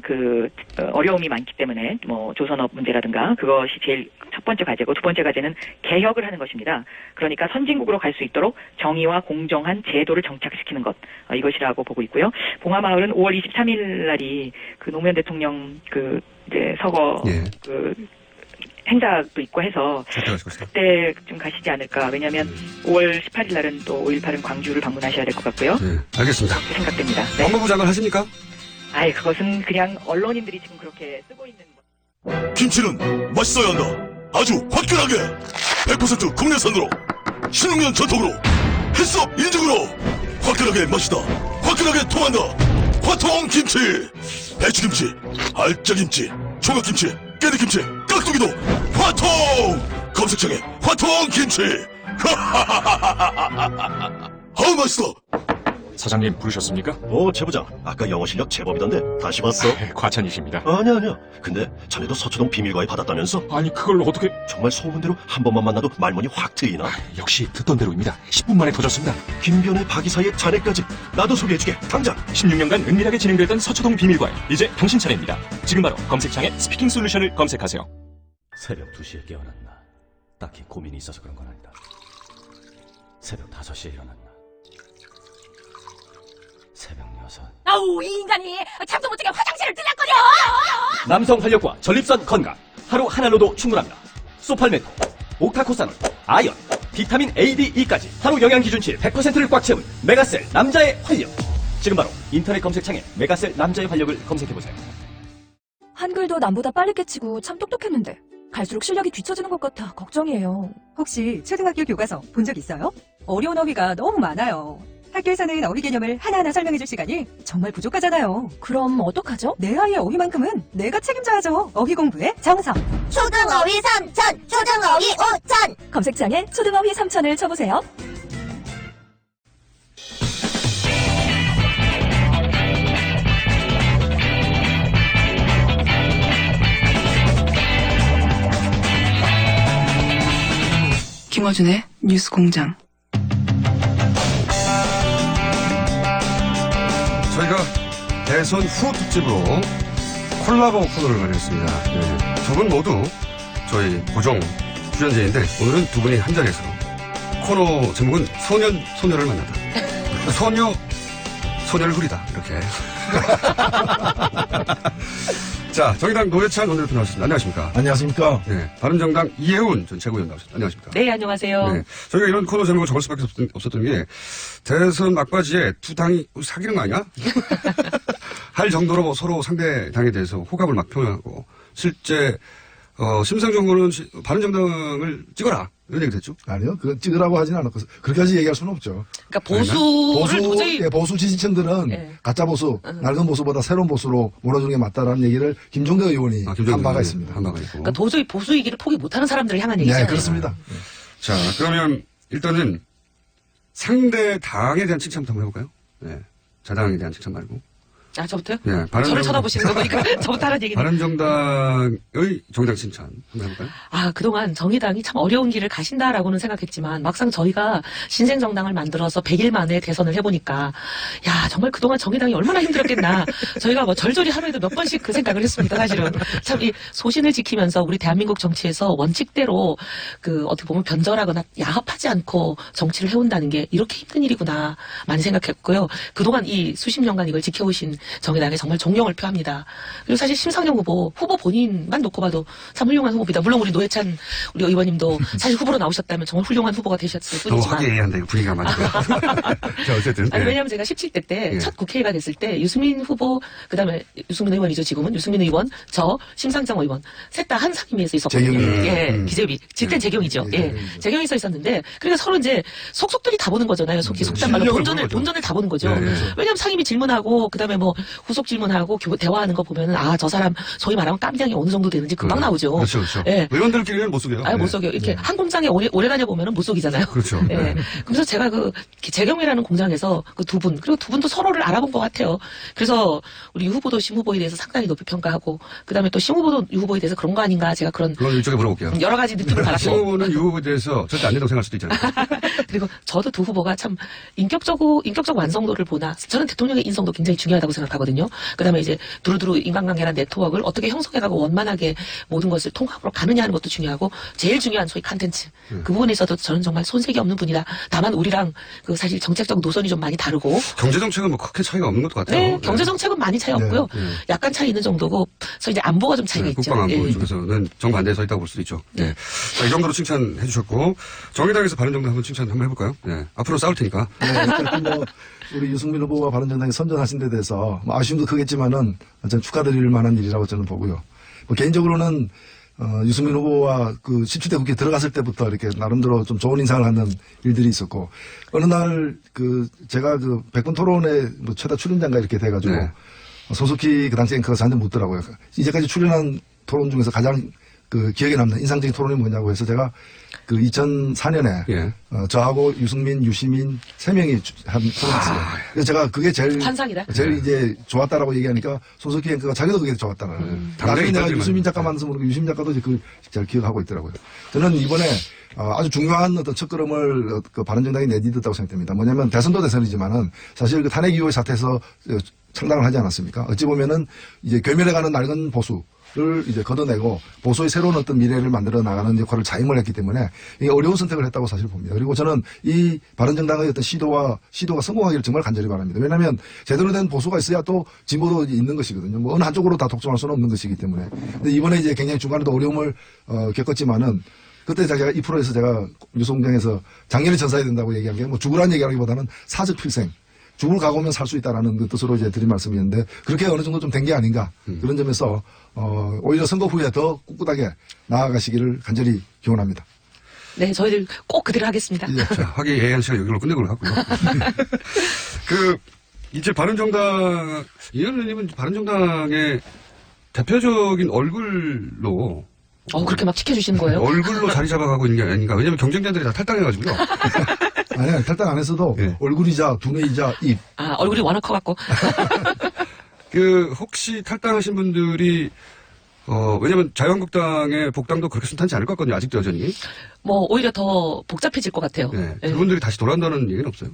Speaker 21: 어려움이 많기 때문에 조선업 문제라든가 그것이 제일 첫 번째 과제고 두 번째 과제는 개혁을 하는 것입니다. 그러니까 선진국으로 갈 수 있도록 정의와 공정한 제도를 정착시키는 것 이것이라고 보고 있고요. 봉화마을은 5월 23일 날이 그 노무현 대통령 이제 서거 행사도 있고 해서 그때 좀 가시지 않을까. 왜냐하면 5월 18일 날은 또 5.18은 광주를 방문하셔야 될 것 같고요.
Speaker 8: 네, 알겠습니다.
Speaker 21: 그렇게 생각됩니다. 네.
Speaker 8: 법무부 장관 하십니까?
Speaker 21: 그것은 그냥 언론인들이 지금 그렇게 쓰고 있는
Speaker 16: 김치는 맛있어야 한다. 아주 화끈하게 100% 국내산으로 신흥년 전통으로 햇섭 인증으로 화끈하게 맛있다. 화끈하게 통한다. 화통김치. 배추김치, 알짜김치, 총각김치, 깨들김치, 깍두기도 화통! 검색창에 화통김치. 하하하하하하. 아우 맛있어.
Speaker 1: 사장님 부르셨습니까?
Speaker 22: 최 부장. 아까 영어 실력 제법이던데 다시 봤어?
Speaker 1: 과찬이십니다.
Speaker 22: 아니야. 근데 자네도 서초동 비밀과에 받았다면서?
Speaker 1: 아니 그걸 어떻게...
Speaker 22: 정말 소문대로 한 번만 만나도 말문이 확 트이나?
Speaker 1: 역시 듣던 대로입니다. 10분 만에 터졌습니다.
Speaker 22: 김변의 박이사의 자네까지 나도 소개해주게. 당장.
Speaker 1: 16년간 은밀하게 진행됐던 서초동 비밀과에 이제 당신 차례입니다. 지금 바로 검색창에 스피킹 솔루션을 검색하세요.
Speaker 23: 새벽 2시에 깨어났나? 딱히 고민이 있어서 그런 건 아니다. 새벽 5시에 일어났나? 새벽 6.
Speaker 5: 아우, 이 인간이 잠도 못 자게 화장실을 들락거려!
Speaker 16: 남성 활력과 전립선 건강 하루 하나로도 충분합니다. 소팔메토, 옥타코사놀, 아연, 비타민 A, D, E까지 하루 영양 기준치 100%를 꽉 채운 메가셀 남자의 활력. 지금 바로 인터넷 검색창에 메가셀 남자의 활력을 검색해보세요.
Speaker 24: 한글도 남보다 빨리 깨치고 참 똑똑했는데 갈수록 실력이 뒤처지는 것 같아 걱정이에요.
Speaker 25: 혹시 초등학교 교과서 본 적 있어요? 어려운 어휘가 너무 많아요. 학교에서는 어휘 개념을 하나하나 설명해줄 시간이 정말 부족하잖아요.
Speaker 24: 그럼 어떡하죠?
Speaker 25: 내 아이의 어휘만큼은 내가 책임져야죠. 어휘 공부의 정성.
Speaker 24: 초등어휘 3천, 초등어휘 5천. 검색창에 초등어휘 3천을 쳐보세요.
Speaker 10: 김어준의 뉴스공장.
Speaker 8: 저희가 대선 후 특집으로 콜라보 코너를 마련했습니다. 네. 두 분 모두 저희 고정 출연진인데 오늘은 두 분이 한 자리에서 코너 제목은 소녀를 만나다. 소녀를 후리다. 이렇게. 자, 정의당 노회찬 원내대표 나오셨습니다. 안녕하십니까?
Speaker 26: 안녕하십니까?
Speaker 8: 네. 바른정당 이혜훈 전 최고위원 나오셨습니다. 안녕하십니까?
Speaker 21: 네, 안녕하세요.
Speaker 8: 네. 저희가 이런 코너 제목을 정할 수밖에 없었던 게 대선 막바지에 두 당이 사귀는 거 아니야? 할 정도로 서로 상대 당에 대해서 호감을 막 표현하고 실제 심상정 후보는 바른정당을 찍어라 이런 얘기 됐죠?
Speaker 26: 아니요, 그건 찍으라고 하진 않았고 그렇게까지 얘기할 수는 없죠.
Speaker 21: 그러니까 보수를 도저히
Speaker 26: 보수 지지층들은 가짜 보수, 낡은 보수보다 새로운 보수로 몰아주는 게 맞다라는 얘기를 김종대 의원이 한 바가 있습니다.
Speaker 8: 한 바가 있고.
Speaker 21: 그러니까 도저히 보수 얘기를 포기 못하는 사람들을 향한 얘기잖아요.
Speaker 26: 네, 그렇습니다.
Speaker 8: 자, 그러면 일단은 상대 당에 대한 칭찬부터 한번 해볼까요? 네, 자당에 대한 칭찬 말고.
Speaker 21: 아, 저부터요?
Speaker 8: 네,
Speaker 21: 저를 쳐다보시는 거 보니까 저부터 하는 얘기는.
Speaker 8: 바른정당의 정당 칭찬 한번 해볼까요?
Speaker 21: 아, 그동안 정의당이 참 어려운 길을 가신다라고는 생각했지만 막상 저희가 신생정당을 만들어서 100일 만에 대선을 해보니까 야, 정말 그동안 정의당이 얼마나 힘들었겠나. 저희가 뭐 절절히 하루에도 몇 번씩 그 생각을 했습니다, 사실은. 참 이 소신을 지키면서 우리 대한민국 정치에서 원칙대로 그 어떻게 보면 변절하거나 야합하지 않고 정치를 해온다는 게 이렇게 힘든 일이구나 많이 생각했고요. 그동안 이 수십 년간 이걸 지켜오신 정의당에 정말 존경을 표합니다. 그리고 사실 심상정 후보 본인만 놓고 봐도 참 훌륭한 후보입니다. 물론 우리 노회찬 우리 의원님도 사실 후보로 나오셨다면 정말 훌륭한 후보가 되셨을 뿐이지만.
Speaker 8: 너무 화기애애한다, 이거 분위기가 맞아요. 자, 어쨌든.
Speaker 21: 아니,
Speaker 8: 네.
Speaker 21: 왜냐하면 제가 17대 때 첫 국회의가 됐을 때 유승민 후보, 그 다음에 유승민 의원이죠, 지금은. 유승민 의원, 저, 심상정 의원. 셋 다 한 상임위에서 있었거든요. 예, 기재위. 그땐 재경이죠. 예, 재경에서 있었는데, 그러니까 서로 이제 속속들이 다 보는 거잖아요. 속단 말로 본전을 다 보는 거죠. 왜냐하면 상임위 질문하고, 그 다음에 뭐 후속 질문하고 대화하는 거 보면은 아, 저 사람 소위 말하면 깜냥이 어느 정도 되는지 금방 나오죠.
Speaker 8: 그렇죠, 그렇죠.
Speaker 21: 예.
Speaker 8: 의원들끼리는 못 속여요.
Speaker 21: 못 속여요. 이렇게 한 공장에 오래 다녀 보면은 못 속이잖아요.
Speaker 8: 그렇죠.
Speaker 21: 예. 그래서 제가 그 재경이라는 공장에서 그 두 분, 그리고 두 분도 서로를 알아본 것 같아요. 그래서 우리 유 후보도 심 후보에 대해서 상당히 높이 평가하고, 그 다음에 또 심 후보도 유 후보에 대해서 그런 거 아닌가, 제가 그런
Speaker 8: 이쪽에 물어볼게요.
Speaker 21: 여러 가지 느낌을 받았고.
Speaker 8: 심 후보는 유 후보에 대해서 절대 안 된다고 생각할 수도 있잖아요.
Speaker 21: 그리고 저도 두 후보가 참 인격적 완성도를 보나, 저는 대통령의 인성도 굉장히 중요하다고 생각하거든요. 그 다음에 이제 두루두루 인간관계나 네트워크를 어떻게 형성해가고 원만하게 모든 것을 통합으로 가느냐 하는 것도 중요하고, 제일 중요한 소위 컨텐츠. 그 부분에 있어서 저는 정말 손색이 없는 분이다. 다만 우리랑 그 사실 정책적 노선이 좀 많이 다르고.
Speaker 8: 경제정책은 뭐 크게 차이가 없는 것 같아요.
Speaker 21: 네, 경제정책은 많이 차이 없고요. 약간 차이 있는 정도고, 그래서 이제 안보가 좀 차이가 있죠.
Speaker 8: 국방 안보 쪽에서는 정반대에 서 있다고 볼 수도 있죠. 네. 자, 이 정도로 칭찬해 주셨고, 정의당에서 바른정당 한번 칭찬 한번 해볼까요? 네. 앞으로 싸울 테니까.
Speaker 26: 네, 뭐 우리 유승민 후보와 바른정당이 선전하신 데 대해서 뭐 아쉬움도 크겠지만은 저는 축하드릴 만한 일이라고 저는 보고요. 뭐 개인적으로는 유승민 후보와 그 17대 국회에 들어갔을 때부터 이렇게 나름대로 좀 좋은 인상을 하는 일들이 있었고, 어느 날 그 제가 그 100분 토론에 뭐 최다 출연자인가 이렇게 돼가지고 손석희 그 당시 앵커가 저한테 묻더라고요. 이제까지 출연한 토론 중에서 가장 그 기억에 남는 인상적인 토론이 뭐냐고 해서 제가 그 2004년에 저하고 유승민, 유시민 3명이 한 토론했어요. 그래서 제가 그게 제일
Speaker 15: 환상이다.
Speaker 26: 제일 이제 좋았다라고 얘기하니까 손석희 앵커가 자기도 그게 좋았다는. 나중에 내가 유시민 작가 만나서 모르고 유시민 작가도 이제 그 잘 기억하고 있더라고요. 저는 이번에 아주 중요한 어떤 첫걸음을 그 바른정당이 내딛었다고 생각됩니다. 뭐냐면 대선도 대선이지만은 사실 그 탄핵 이후의 사태에서 창당을 하지 않았습니까? 어찌 보면은 이제 괴멸해가는 낡은 보수를 이제 걷어내고 보수의 새로운 어떤 미래를 만들어 나가는 역할을 자임을 했기 때문에 이게 어려운 선택을 했다고 사실 봅니다. 그리고 저는 이 바른정당의 어떤 시도가 성공하기를 정말 간절히 바랍니다. 왜냐하면 제대로 된 보수가 있어야 또 진보도 있는 것이거든요. 뭐 어느 한쪽으로 다 독점할 수는 없는 것이기 때문에. 근데 이번에 이제 굉장히 중간에도 어려움을 겪었지만은 그때 제가 2%에서 제가 뉴스공장에서 작년에 전사해야 된다고 얘기한 게 뭐 죽으라는 얘기하기보다는 사적 필생. 죽을 각오면 살 수 있다라는 그 뜻으로 이제 드린 말씀이었는데 그렇게 어느 정도 좀 된 게 아닌가 그런 점에서 오히려 선거 후에 더 꿋꿋하게 나아가시기를 간절히 기원합니다.
Speaker 15: 네, 저희들 꼭 그대로 하겠습니다.
Speaker 11: 자, 화기애애한 시간 여기로 끝내고 하고요. 이제 바른정당, 이현 의원님은 바른정당의 대표적인 얼굴로
Speaker 15: 그렇게 막 지켜주시는 거예요?
Speaker 11: 얼굴로 자리 잡아가고 있는 게 아닌가. 왜냐면 경쟁자들이 다 탈당해가지고요.
Speaker 26: 아니, 탈당 안 했어도 얼굴이자 두뇌이자 입.
Speaker 15: 얼굴이 워낙 커갖고.
Speaker 11: 혹시 탈당하신 분들이, 왜냐면 자유한국당의 복당도 그렇게 순탄치 않을 것 같거든요. 아직도 여전히.
Speaker 15: 뭐, 오히려 더 복잡해질 것 같아요.
Speaker 11: 네. 그분들이 다시 돌아온다는 얘기는 없어요?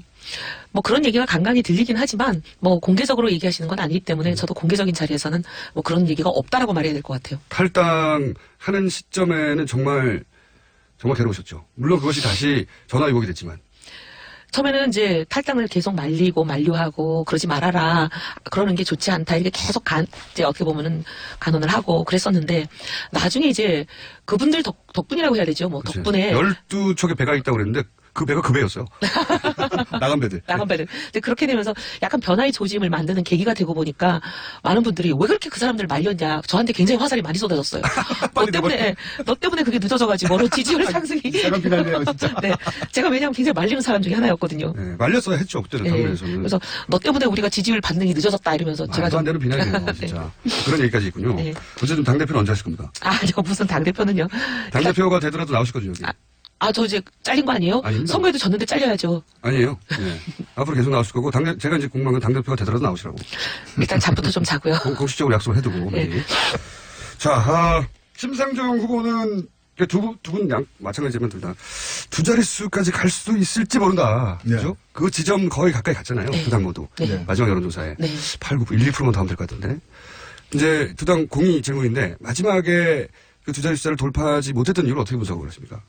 Speaker 15: 뭐 그런 얘기가 간간히 들리긴 하지만, 뭐 공개적으로 얘기하시는 건 아니기 때문에 저도 공개적인 자리에서는 뭐 그런 얘기가 없다라고 말해야 될 것 같아요.
Speaker 11: 탈당하는 시점에는 정말 괴로우셨죠. 물론 그것이 다시 전화위복이 됐지만.
Speaker 15: 처음에는 이제 탈당을 계속 말리고 만류하고 그러지 말아라. 그러는 게 좋지 않다. 이렇게 계속 이제 어떻게 보면은 간언을 하고 그랬었는데 나중에 이제 그분들 덕분이라고 해야 되죠. 뭐 덕분에
Speaker 11: 12척의 배가 있다고 그랬는데 그 배가 그 배였어요. 나간 배들.
Speaker 15: 근데 그렇게 되면서 약간 변화의 조짐을 만드는 계기가 되고 보니까 많은 분들이 왜 그렇게 그 사람들을 말렸냐. 저한테 굉장히 화살이 많이 쏟아졌어요. 너 때문에 그게 늦어져가지고 너 지지율 상승이.
Speaker 26: 사람 비난해요 진짜.
Speaker 15: 네, 제가 왜냐하면 굉장히 말리는 사람 중에 하나였거든요.
Speaker 11: 네, 말렸어야 했죠 그때는 당내에서는.
Speaker 15: 그래서 너 때문에 우리가 지지율 반등이 늦어졌다 이러면서 제가
Speaker 11: 안 되는 비난이에요 진짜. 그런 얘기까지 있군요.
Speaker 15: 네.
Speaker 11: 어쨌든 당대표는 언제 하실 겁니까?
Speaker 15: 저 무슨 당대표는요.
Speaker 11: 당대표가 되더라도 나오실 거죠 여기.
Speaker 15: 저 이제 잘린 거 아니에요?
Speaker 11: 아닙니다.
Speaker 15: 선거에도 졌는데 잘려야죠.
Speaker 11: 아니에요. 네. 앞으로 계속 나오실 거고 제가 이제 궁금한 건 당대표가 되더라도 나오시라고.
Speaker 15: 일단 잠부터 좀 자고요.
Speaker 11: 공식적으로 약속을 해두고.
Speaker 15: 네.
Speaker 11: 자, 심상정 후보는 두 분 마찬가지지만 둘 다 두 자릿수까지 갈 수도 있을지 모른다. 그죠? 그 지점 거의 가까이 갔잖아요. 두 당 모두. 마지막 여론조사에. 8, 9, 1, 2%만 더 하면 될 것 같은데. 이제 두 당 공이 질문인데 마지막에 그 두 자릿수를 돌파하지 못했던 이유를 어떻게 분석을 하십니까?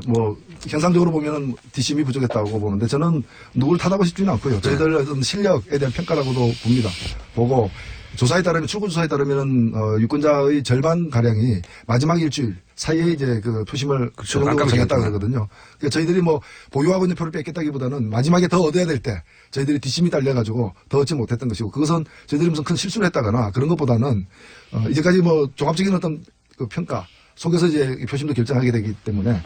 Speaker 26: 뭐 현상적으로 보면은 뒷심이 부족했다고 보는데 저는 누굴 탓하고 싶지는 않고요. 저희들 어떤 실력에 대한 평가라고도 봅니다. 보고 조사에 따르면 출구 조사에 따르면은 유권자의 절반 가량이 마지막 일주일 사이에 이제 그 표심을 정했다 그러거든요. 그러니까 저희들이 뭐 보유하고 있는 표를 뺏겠다기보다는 마지막에 더 얻어야 될 때 저희들이 뒷심이 딸려가지고 더 얻지 못했던 것이고 그것은 저희들이 무슨 큰 실수를 했다거나 그런 것보다는 이제까지 뭐 종합적인 어떤 그 평가 속에서 이제 표심도 결정하게 되기 때문에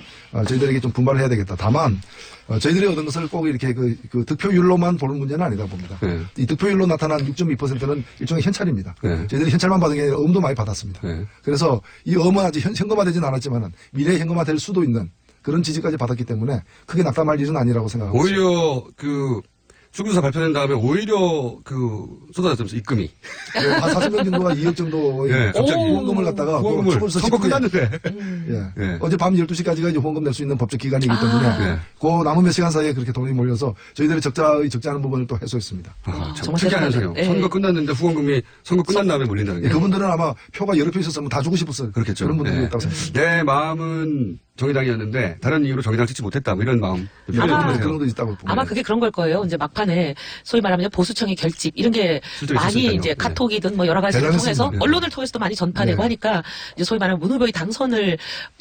Speaker 26: 저희들에게 좀 분발을 해야 되겠다. 다만 저희들이 얻은 것을 꼭 이렇게 그 득표율로만 보는 문제는 아니다 봅니다. 이 득표율로 나타난 6.2%는 일종의 현찰입니다. 저희들이 현찰만 받은 게 아니라 음도 많이 받았습니다. 그래서 이 음은 아직 현금화되지는 않았지만은 미래에 현금화될 수도 있는 그런 지지까지 받았기 때문에 크게 낙담할 일은 아니라고 생각하고 있습니다.
Speaker 11: 오히려 출구조사 발표된 다음에 오히려 쏟아졌다면서 입금이.
Speaker 26: 한 40명 정도가 2억 정도의 후원금을 갖다가
Speaker 11: 선거 끝났는데.
Speaker 26: 어젯밤 12시까지가 이제 후원금 낼 수 있는 법적 기간이기 때문에 그 남은 몇 시간 사이에 그렇게 돈이 몰려서 저희들의 적자하는 부분을 또 해소했습니다.
Speaker 11: 참 특이한 현상이요. 선거 끝났는데 후원금이 선거 끝난 다음에 몰린다는 게.
Speaker 26: 그분들은 아마 표가 여러 표 있었으면 다 주고 싶었어요.
Speaker 11: 그렇겠죠.
Speaker 26: 그런 분들이 있다고 생각합니다.
Speaker 11: 내 마음은 정의당이었는데 다른 이유로 정의당 찍지 못했다. 뭐 이런 마음.
Speaker 26: 그런 것도 있다고 봅니다.
Speaker 15: 아마 그게 그런 걸 거예요. 이제 막판에 소위 말하면 보수청의 결집 이런 게 많이 이제 카톡이든 뭐 여러 가지를 통해서 언론을 통해서도 많이 전파되고 하니까 이제 소위 말하면 문 후보의 당선을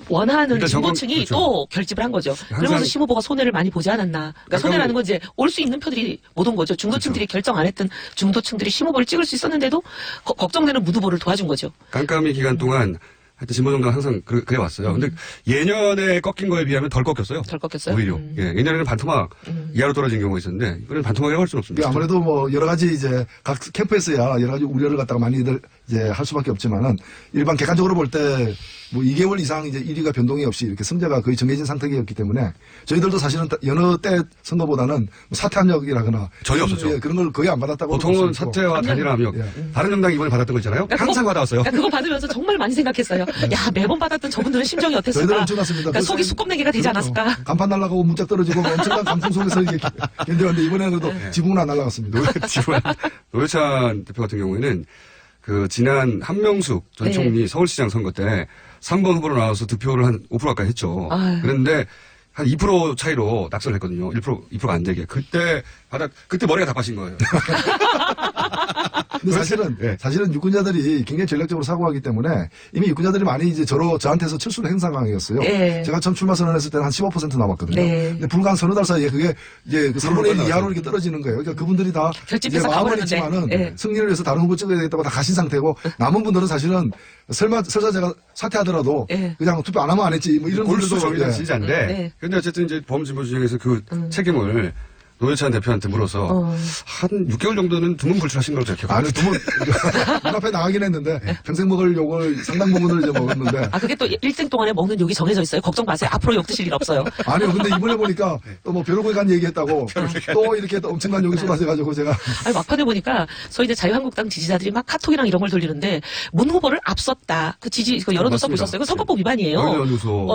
Speaker 15: 원하는 진보층이 또 결집을 한 거죠. 그러면서 심 후보가 손해를 많이 보지 않았나. 그러니까 손해라는 건 이제 올 수 있는 표들이 못 온 거죠. 중도층들이 결정 안 했던 중도층들이 심 후보를 찍을 수 있었는데도 걱정되는 문 후보를 도와준 거죠.
Speaker 11: 깜깜이 기간 동안 하여튼 진보정당 항상 그래 왔어요. 근데 예년에 꺾인 거에 비하면 덜 꺾였어요.
Speaker 15: 덜 꺾였어요?
Speaker 11: 오히려. 예년에는 반토막 이하로 떨어진 경우가 있었는데 이번에는 반토막이라고 할 수는 없습니다.
Speaker 26: 아무래도 뭐 여러 가지 이제 각 캠프에서야 여러 가지 우려를 갖다가 많이들 이제 할 수밖에 없지만은 일반 객관적으로 볼 때 뭐 2개월 이상 이제 1위가 변동이 없이 이렇게 승자가 거의 정해진 상태였기 때문에 저희들도 사실은 여느 때 선거보다는 뭐 사퇴 압력이라거나
Speaker 8: 전혀 없었죠.
Speaker 26: 예, 그런 걸 거의 안 받았다고.
Speaker 8: 보통은 사퇴와 단일화 압력. 다른 정당이 이번에 받았던 거 있잖아요. 항상 받아왔어요.
Speaker 3: 그거 받으면서 정말 많이 생각했어요. 야, 매번 받았던 저분들은 심정이 어땠을까?
Speaker 26: 저희들은 엄청났습니다.
Speaker 3: 그러니까 속이 수껍내기가 되지 않았을까?
Speaker 26: 간판 날아가고 문짝 떨어지고 엄청난 강풍 속에서 이게 견뎌왔는데 이번에는 그래도 지붕은 안 날아갔습니다.
Speaker 8: 노회찬 대표 같은 경우에는 그 지난 한명숙 전
Speaker 3: 네.
Speaker 8: 총리 서울시장 선거 때 3번 후보로 나와서 득표를 한 5% 가까이 했죠.
Speaker 3: 아유.
Speaker 8: 그런데 한 2% 차이로 낙선을 했거든요. 2%가 안 되게. 그때 머리가 다 빠진 거예요.
Speaker 26: 근데 사실은 유권자들이 굉장히 전략적으로 사고하기 때문에 이미 유권자들이 많이 이제 저한테서 철수를 한 상황이었어요.
Speaker 3: 네.
Speaker 26: 제가 처음 출마 선언했을 때는 한 15% 남았거든요.
Speaker 3: 네.
Speaker 26: 근데 불과 한 서너 달 사이에 그게 이제 그 3분의 1 이하로 이렇게 떨어지는 거예요. 그러니까 그분들이 다
Speaker 3: 결집해서
Speaker 26: 이제 마음은
Speaker 3: 가버렸는데.
Speaker 26: 있지만은
Speaker 3: 네.
Speaker 26: 승리를 위해서 다른 후보 찍어야 되겠다고 다 가신 상태고 남은 분들은 사실은 설사 제가 사퇴하더라도 그냥 투표 안 하면 안 했지 뭐 이런
Speaker 8: 골수
Speaker 26: 분들도
Speaker 8: 정의당
Speaker 26: 예.
Speaker 8: 지지자인데 근데 어쨌든 이제 범진보진영에서 그 책임을 노회찬 대표한테 물어서 한 6개월 정도는 두문불출하신 걸로 제가
Speaker 26: 아니
Speaker 8: 기억합니다.
Speaker 26: 눈앞에 나가긴 했는데 평생 먹을 욕을 상당 부분을 이제 먹었는데
Speaker 3: 아, 그게 또 1등 동안에 먹는 욕이 정해져 있어요. 걱정 마세요. 앞으로 욕 드실 일 없어요.
Speaker 26: 아니요, 근데 이번에 보니까 또 뭐 벼룩에 간 얘기했다고 또 이렇게 또 엄청난 욕이 쏟아져가지고 제가
Speaker 3: 아니, 막판에 보니까 저희 이제 자유한국당 지지자들이 막 카톡이랑 이런 걸 돌리는데 문 후보를 앞섰다. 그 여론도 써고 있었어요. 그 선거법 위반이에요.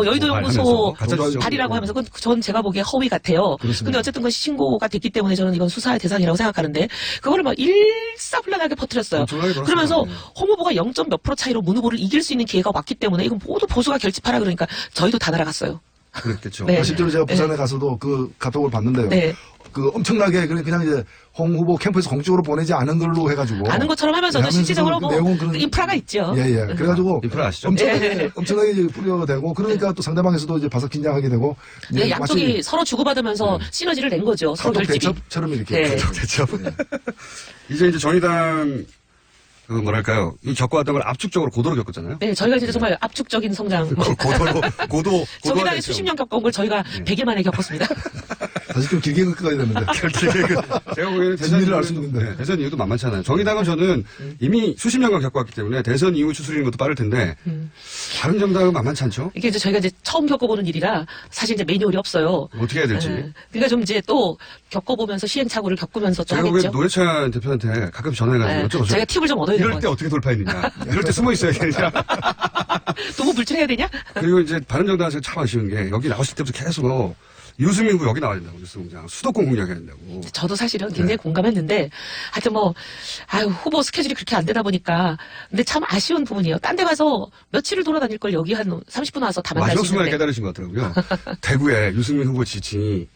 Speaker 3: 여의도 연구소 발이라고 하면서 그건 전 제가 보기에 허위 같아요. 근데 어쨌든 그건 신고가 됐기 때문에 저는 이건 수사의 대상이라고 생각하는데 그거를 막 일사불란하게 퍼뜨렸어요. 그러면서 홍 후보가 0. 몇 % 차이로 문 후보를 이길 수 있는 기회가 왔기 때문에 이건 모두 보수가 결집하라 그러니까 저희도 다 날아갔어요.
Speaker 8: 그랬겠죠.
Speaker 3: 네.
Speaker 26: 실제로 제가 부산에 가서도 그 카톡을 봤는데요.
Speaker 3: 네.
Speaker 26: 그 엄청나게 그냥 이제 홍 후보 캠프에서 공식적으로 보내지 않은 걸로 해가지고
Speaker 3: 아는 것처럼 하면서도 실질적으로 뭐
Speaker 26: 내용은 그런
Speaker 3: 그 인프라가 있죠.
Speaker 26: 예. 그래가지고
Speaker 8: 인프라 아시죠?
Speaker 26: 엄청나게 이제 뿌려가 되고 그러니까 또 상대방에서도 이제 바삭 긴장하게 되고
Speaker 3: 네, 양쪽이 서로 주고받으면서 시너지를 낸 거죠. 서로 결집이.
Speaker 26: 대첩처럼 이렇게.
Speaker 8: 대첩. 이제 정의당 그 뭐랄까요 이 겪어왔던 걸 압축적으로 고도로 겪었잖아요.
Speaker 3: 네, 저희가 진짜 정말 압축적인 성장.
Speaker 8: 고도.
Speaker 3: 정의당이 수십 년 겪어온 걸 저희가 100일 만에 겪었습니다.
Speaker 26: 사실 좀 길게 겪어야 되는데.
Speaker 8: 제가 보기에는
Speaker 26: 진리를 알 수 있는데.
Speaker 8: 대선 이후도 만만치 않아요. 정의당은 저는 이미 수십 년간 겪어왔기 때문에 대선 이후 추스리는 것도 빠를 텐데 다른 정당은 만만치 않죠.
Speaker 3: 이게 이제 저희가 이제 처음 겪어보는 일이라 사실 이제 매뉴얼이 없어요.
Speaker 8: 어떻게 해야 될지.
Speaker 3: 그러니까 좀 이제 또 겪어보면서 시행착오를 겪으면서 또
Speaker 8: 제가
Speaker 3: 하겠죠.
Speaker 8: 보기엔 노회찬 대표한테 가끔 전화해가지고 어쩌고
Speaker 3: 제가 팁을 좀 얻어야
Speaker 8: 이럴 때 어떻게 돌파했느냐. 이럴 때 숨어 있어야 되느냐.
Speaker 3: 도무 불출해야 되냐?
Speaker 8: 그리고 이제 바른정당에서 참 아쉬운 게 여기 나오실 때부터 계속 유승민 후보 여기 나와야 된다고 뉴스공장 수도권 공략해야 된다고.
Speaker 3: 저도 사실은 굉장히 공감했는데 하여튼 뭐 후보 스케줄이 그렇게 안 되다 보니까 근데 참 아쉬운 부분이에요. 딴 데 가서 며칠을 돌아다닐 걸 여기 한 30분 와서 다 만날 수
Speaker 8: 마지막 순간에
Speaker 3: 있는데.
Speaker 8: 깨달으신 것 같더라고요. 대구에 유승민 후보 지지층이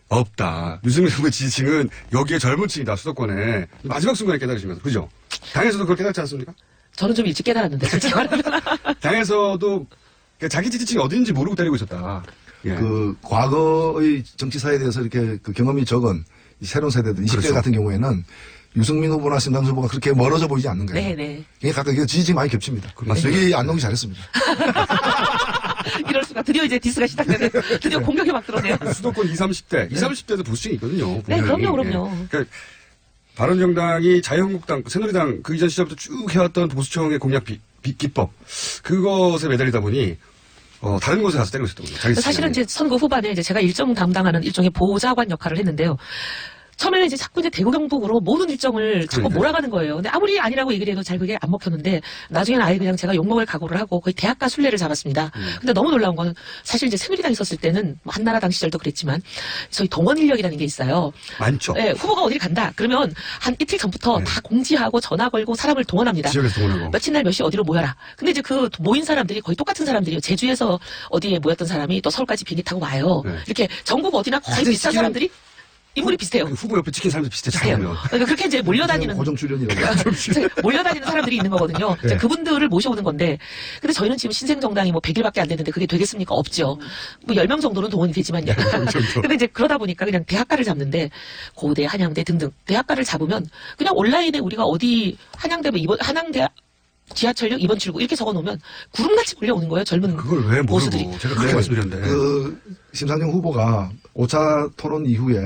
Speaker 8: 없다. 유승민 후보 지지층은 여기에 젊은 층이다. 수도권에. 마지막 순간에 깨달으신 것 같아요. 그죠? 당에서도 그걸 깨닫지 않습니까?
Speaker 3: 저는 좀 일찍 깨달았는데 솔직히 말하면.
Speaker 8: 당에서도 자기 지지층이 어딘지 모르고 때리고 있었다. 예.
Speaker 26: 그 과거의 정치사에 대해서 이렇게 그 경험이 적은 이 새로운 세대들 20대
Speaker 8: 그렇죠.
Speaker 26: 같은 경우에는 유승민 후보나 신당수 후보가 그렇게 멀어져 보이지 않는 거예요.
Speaker 3: 네네.
Speaker 26: 이게 가끔 지지층이 많이 겹칩니다.
Speaker 8: 맞습니다.
Speaker 26: 여기 안동이 잘했습니다.
Speaker 3: 이럴 수가 드디어 이제 디스가 시작되네. 드디어 공격이 막 들어오네요.
Speaker 8: 수도권 20, 30대. 20, 30대도 보수층이 있거든요.
Speaker 3: 네,
Speaker 8: 분명히.
Speaker 3: 그럼요.
Speaker 8: 예. 그러니까 바른정당이 자유한국당, 새누리당 그 이전 시절부터 쭉 해왔던 보수층의 공략 기법 그것에 매달리다 보니 다른 곳에 가서 때리고 있었던 거죠.
Speaker 3: 사실은 이제 선거 후반에 이제 제가 일정 담당하는 일종의 보좌관 역할을 했는데요. 처음에는 이제 자꾸 이제 대구 경북으로 모든 일정을 자꾸 몰아가는 거예요. 근데 아무리 아니라고 얘기를 해도 잘 그게 안 먹혔는데 나중에는 아예 그냥 제가 욕먹을 각오를 하고 거의 대학가 순례를 잡았습니다. 근데 너무 놀라운 거는 사실 이제 새누리당 있었을 때는 뭐 한나라당 시절도 그랬지만 저희 동원 인력이라는 게 있어요.
Speaker 8: 많죠.
Speaker 3: 네, 후보가 어디를 간다. 그러면 한 이틀 전부터 다 공지하고 전화 걸고 사람을 동원합니다.
Speaker 8: 지역에서 동원하고.
Speaker 3: 며칠 날 몇 시 어디로 모여라. 근데 이제 그 모인 사람들이 거의 똑같은 사람들이에요. 제주에서 어디에 모였던 사람이 또 서울까지 비행기 타고 와요. 이렇게 전국 어디나 거의 비슷한 사람들이 인물이 비슷해요.
Speaker 8: 후보 옆에 찍힌 사람들 비슷해.
Speaker 3: 비슷해요. 그러니까 그렇게 이제 몰려다니는
Speaker 26: 고정 출연이라고.
Speaker 3: 몰려다니는 사람들이 있는 거거든요. 이제 그분들을 모셔오는 건데, 근데 저희는 지금 신생 정당이 뭐 100일밖에 안 됐는데 그게 되겠습니까? 없죠. 뭐 10명 정도는 동원이 되지만요. 근데 이제 그러다 보니까 그냥 대학가를 잡는데 고대, 한양대 등등 대학가를 잡으면 그냥 온라인에 우리가 어디 한양대 뭐 이번 한양대 지하철역 2번 출구 이렇게 적어놓으면 구름같이 몰려오는 거예요. 젊은
Speaker 8: 그걸 왜
Speaker 3: 보수들이.
Speaker 8: 모르고 제가 그렇게 말씀드렸는데.
Speaker 26: 그 심상정 후보가 5차 토론 이후에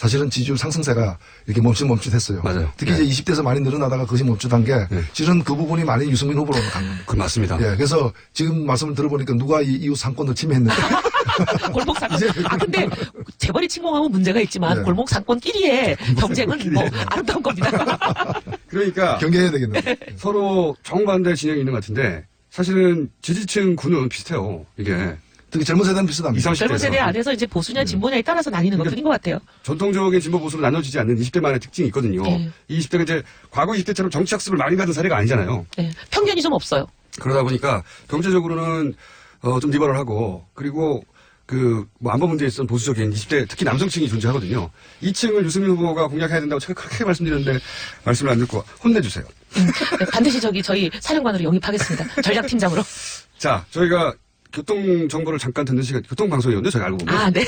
Speaker 26: 사실은 지지율 상승세가 이렇게 멈칫했어요.
Speaker 8: 맞아요.
Speaker 26: 특히 이제 20대에서 많이 늘어나다가 그것이 멈칫한 게 실은 그 부분이 많이 유승민 후보로 간 겁니다.
Speaker 8: 그 맞습니다.
Speaker 26: 예, 그래서 지금 말씀을 들어보니까 누가 이웃 상권을 침해했는데
Speaker 3: 골목 상권. 근데 재벌이 침공하면 문제가 있지만
Speaker 8: 네.
Speaker 3: 골목 상권끼리의 경쟁은 뭐 아름다운 겁니다.
Speaker 8: 그러니까
Speaker 26: 경계해야 되겠네요.
Speaker 8: 서로 정반대 진영이 있는 것 같은데 사실은 지지층 구는 비슷해요. 이게
Speaker 26: 특히 젊은 세대는 비슷합니다.
Speaker 8: 20, 30대에서.
Speaker 3: 젊은 세대 안에서 이제 보수냐 진보냐에 따라서 나뉘는 것 뿐인 것 같아요.
Speaker 8: 전통적인 진보 보수로 나눠지지 않는 20대만의 특징이 있거든요.
Speaker 3: 네.
Speaker 8: 이 20대가 이제 과거 20대처럼 정치 학습을 많이 받은 사례가 아니잖아요.
Speaker 3: 네, 편견이 좀 없어요.
Speaker 8: 그러다 보니까 경제적으로는 좀 리버럴하고 그리고 뭐 안보 문제에 있어서 보수적인 20대 특히 남성층이 존재하거든요. 이 층을 유승민 후보가 공략해야 된다고 제가 그렇게 말씀드렸는데 말씀을 안 듣고 혼내주세요.
Speaker 3: 네, 반드시 저희 사령관으로 영입하겠습니다. 전략팀장으로.
Speaker 8: 자, 저희가 교통 정보를 잠깐 듣는 시간, 교통방송이었는데 저희가 알고 보면.
Speaker 3: 아, 네.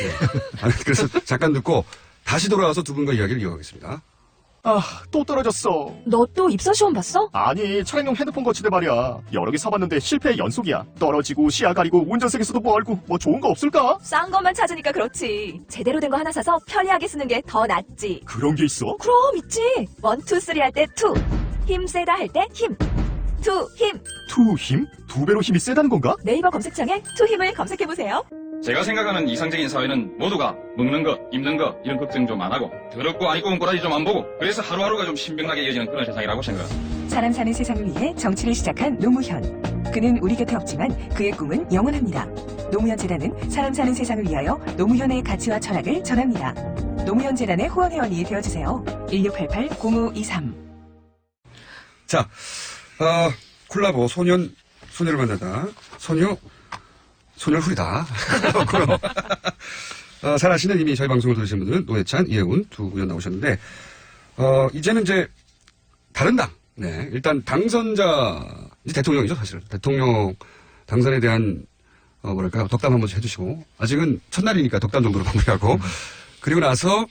Speaker 8: 그래서 잠깐 듣고 다시 돌아와서 두 분과 이야기를 이어가겠습니다.
Speaker 22: 아, 또 떨어졌어.
Speaker 24: 너 또 입사시험 봤어?
Speaker 22: 아니, 차량용 핸드폰 거치대 말이야. 여러 개 사봤는데 실패 연속이야. 떨어지고 시야 가리고 운전석에서도 뭐 알고 뭐 좋은 거 없을까?
Speaker 24: 싼 것만 찾으니까 그렇지. 제대로 된 거 하나 사서 편리하게 쓰는 게 더 낫지.
Speaker 22: 그런 게 있어?
Speaker 24: 그럼 있지. 1, 2, 3 할 때 2. 힘 세다 할 때 힘. 2 힘.
Speaker 22: 투 힘? 두 배로 힘이 세다는 건가?
Speaker 24: 네이버 검색창에 2 힘을 검색해보세요.
Speaker 6: 제가 생각하는 이상적인 사회는 모두가 먹는 거, 입는 거 이런 걱정 좀 안 하고 더럽고 안 입고 꼬라지 좀 안 보고 그래서 하루하루가 좀 신명나게 이어지는 그런 세상이라고 생각합니다.
Speaker 25: 사람 사는 세상을 위해 정치를 시작한 노무현. 그는 우리 곁에 없지만 그의 꿈은 영원합니다. 노무현 재단은 사람 사는 세상을 위하여 노무현의 가치와 철학을 전합니다. 노무현 재단의 후원회원이 되어주세요. 1688-0523.
Speaker 8: 자, 콜라보 소년을 만나다. 소녀를 후리다. 그럼. 잘 아시는 이미 저희 방송을 들으신 분들은 노회찬, 이혜훈 두 의원 나오셨는데, 이제는 이제 다른 당. 네. 일단 당선자, 이제 대통령이죠, 사실. 대통령 당선에 대한, 덕담 한 번씩 해주시고, 아직은 첫날이니까 덕담 정도로 마무리하고, 그리고 나서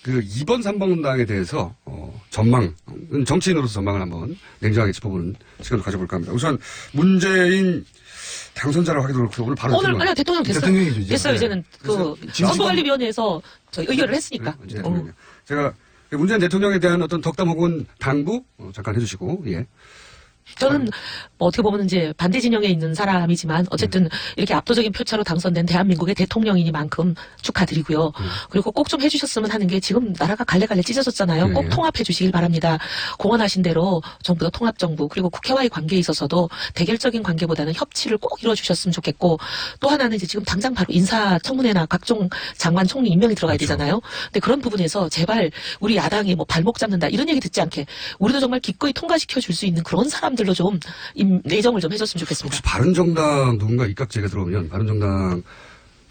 Speaker 8: 그 2번, 3번 당에 대해서, 정치인으로서 전망을 한번 냉정하게 짚어보는 시간을 가져볼까 합니다. 우선 문재인 당선자라고 하기도 그렇고 오늘 바로
Speaker 3: 아니요, 대통령 됐어요.
Speaker 26: 대통령이죠, 이제.
Speaker 3: 됐어요,
Speaker 26: 네.
Speaker 3: 이제는. 선거관리위원회에서 저희 의결을 했으니까.
Speaker 8: 이제 제가 문재인 대통령에 대한 어떤 덕담 혹은 당부 잠깐 해주시고, 예.
Speaker 3: 저는 어떻게 보면 이제 반대 진영에 있는 사람이지만 어쨌든 이렇게 압도적인 표차로 당선된 대한민국의 대통령이니만큼 축하드리고요. 그리고 꼭 좀 해주셨으면 하는 게 지금 나라가 갈래갈래 찢어졌잖아요. 꼭 통합해 주시길 바랍니다. 공언하신 대로 정부 더 통합정부 그리고 국회와의 관계에 있어서도 대결적인 관계보다는 협치를 꼭 이루어주셨으면 좋겠고 또 하나는 이제 지금 당장 바로 인사청문회나 각종 장관 총리 임명이 들어가야 되잖아요. 근데 그런 부분에서 제발 우리 야당이 뭐 발목 잡는다 이런 얘기 듣지 않게 우리도 정말 기꺼이 통과시켜 줄 수 있는 그런 사람들로 좀 내정을 좀 해줬으면 좋겠습니다.
Speaker 8: 혹시 바른정당 누군가 입각제가 들어오면 바른정당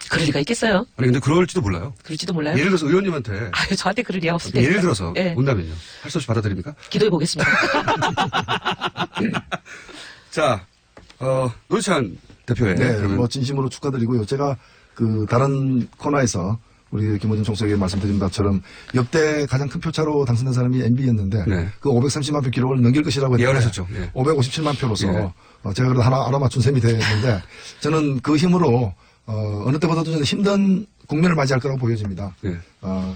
Speaker 3: 그럴 리가 있겠어요?
Speaker 8: 아니 근데 그럴지도 몰라요.
Speaker 3: 그럴지도 몰라요?
Speaker 8: 예를 들어서 의원님한테
Speaker 3: 저한테 그럴 리가 없을 때
Speaker 8: 예를 들어서
Speaker 3: 네.
Speaker 8: 온다면요. 할 수 없이 받아들입니까?
Speaker 3: 기도해 보겠습니다.
Speaker 8: 자, 노회찬 대표의
Speaker 26: 네,
Speaker 8: 그러면
Speaker 26: 뭐 진심으로 축하드리고요. 제가 다른 코너에서 우리 김호준 총수에게 말씀드린 것처럼 역대 가장 큰 표차로 당선된 사람이 MB였는데 그 530만 표 기록을 넘길 것이라고 했는데
Speaker 8: 예언하셨죠. 예.
Speaker 26: 557만 표로서 제가 그래도 하나 알아맞춘 셈이 되었는데 저는 그 힘으로 어느 때보다도 저는 힘든 국면을 맞이할 거라고 보여집니다.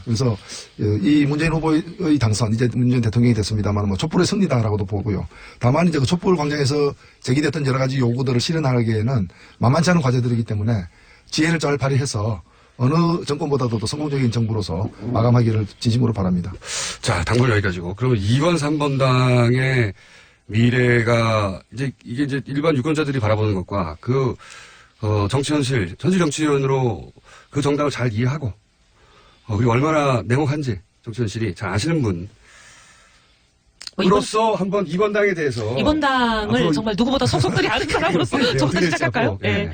Speaker 26: 그래서 이 문재인 후보의 당선, 이제 문재인 대통령이 됐습니다만 뭐 촛불의 승리다라고도 보고요. 다만 이제 그 촛불 광장에서 제기됐던 여러 가지 요구들을 실현하기에는 만만치 않은 과제들이기 때문에 지혜를 잘 발휘해서 어느 정권보다도 더 성공적인 정부로서 마감하기를 진심으로 바랍니다.
Speaker 8: 자, 당분 여기까지고. 그러면 2번, 3번 당의 미래가 이게 이제 일반 유권자들이 바라보는 것과 정치 현실, 전직 정치인으로 그 정당을 잘 이해하고, 그리고 얼마나 냉혹한지 정치 현실이 잘 아시는 분. 으로서 한번 2번 당에 대해서.
Speaker 3: 2번 당을 정말 누구보다 속속들이 아는 사람으로서 저부터 시작할까요? 네.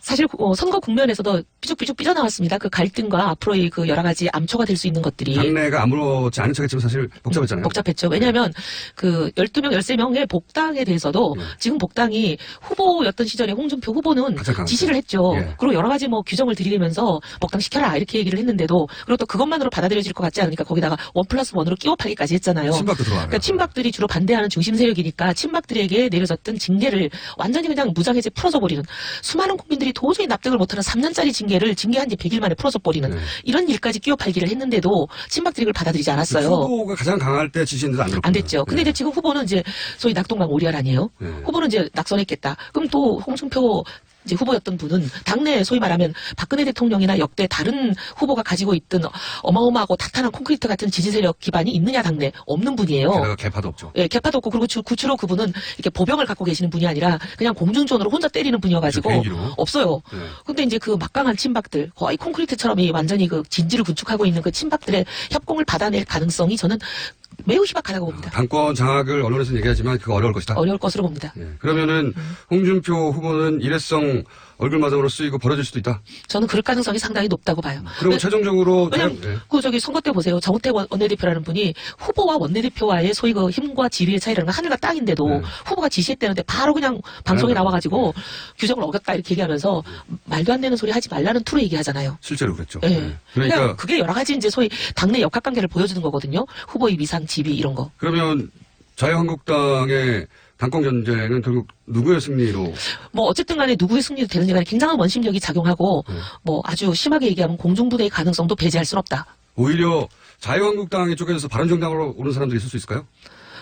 Speaker 3: 사실 선거 국면에서도 삐죽삐죽 삐져나왔습니다. 그 갈등과 앞으로의 그 여러 가지 암초가 될 수 있는 것들이.
Speaker 8: 당내가 아무렇지 않은 척했지만 사실 복잡했잖아요.
Speaker 3: 복잡했죠. 왜냐하면 그 12명, 13명의 복당에 대해서도 지금 복당이 후보였던 시절에 홍준표 후보는 지시를 했죠. 그리고 여러 가지 뭐 규정을 들이면서 복당시켜라 이렇게 얘기를 했는데도 그리고 또 그것만으로 받아들여질 것 같지 않으니까 거기다가 1+1으로 끼워 팔기까지 했잖아요.
Speaker 8: 친박도 들어와요.
Speaker 3: 그러니까 친박들이 주로 반대하는 중심 세력이니까 친박들에게 내려졌던 징계를 완전히 그냥 무장해제 풀어져 버리는 수많은 국민들이 국민들이 도저히 납득을 못하는 3년짜리 징계한 지 100일 만에 풀어서 버리는 이런 일까지 끼워 팔기를 했는데도 친박들이 그걸 받아들이지 않았어요.
Speaker 8: 후보가 가장 강할 때 지지했는데 안
Speaker 3: 안 됐죠. 근데 이제 지금 후보는 이제 소위 낙동강 오리알 아니에요? 후보는 이제 낙선했겠다. 그럼 또 홍준표 이제 후보였던 분은 당내 소위 말하면 박근혜 대통령이나 역대 다른 후보가 가지고 있던 어마어마하고 탄탄한 콘크리트 같은 지지 세력 기반이 있느냐 당내 없는 분이에요.
Speaker 8: 게다가 개파도 없죠.
Speaker 3: 예, 개파도 없고 그리고 구치로 그분은 이렇게 보병을 갖고 계시는 분이 아니라 그냥 공중전으로 혼자 때리는 분이어가지고 없어요. 근데 이제 그 막강한 친박들 거의 콘크리트처럼 완전히 그 진지를 구축하고 있는 그 친박들의 협공을 받아낼 가능성이 저는 매우 희박하다고 봅니다.
Speaker 8: 당권 장악을 언론에서는 얘기하지만 그거 어려울 것이다.
Speaker 3: 어려울 것으로 봅니다.
Speaker 8: 그러면은 홍준표 후보는 일회성 얼굴마담으로 쓰이고 벌어질 수도 있다.
Speaker 3: 저는 그럴 가능성이 상당히 높다고 봐요.
Speaker 8: 그럼 최종적으로
Speaker 3: 왜냐면 그 저기 선거 때 보세요. 정우택 원내대표라는 분이 후보와 원내대표와의 소위 그 힘과 지위의 차이라는 건 하늘과 땅인데도 후보가 지시했다는데 바로 그냥 방송에 나와가지고 규정을 어겼다 이렇게 얘기하면서 말도 안 되는 소리 하지 말라는 투로 얘기하잖아요.
Speaker 8: 실제로 그랬죠.
Speaker 3: 네. 그러니까 그게 여러 가지 이제 소위 당내 역학관계를 보여주는 거거든요. 후보의 위상, 지위 이런 거.
Speaker 8: 그러면 자유한국당의 당권 전쟁은 결국 누구의 승리로?
Speaker 3: 뭐 어쨌든 간에 누구의 승리도 되는지 간에 굉장한 원심력이 작용하고 뭐 아주 심하게 얘기하면 공중분해의 가능성도 배제할 수는 없다.
Speaker 8: 오히려 자유한국당의 쪽에서 바른정당으로 오는 사람들이 있을 수 있을까요?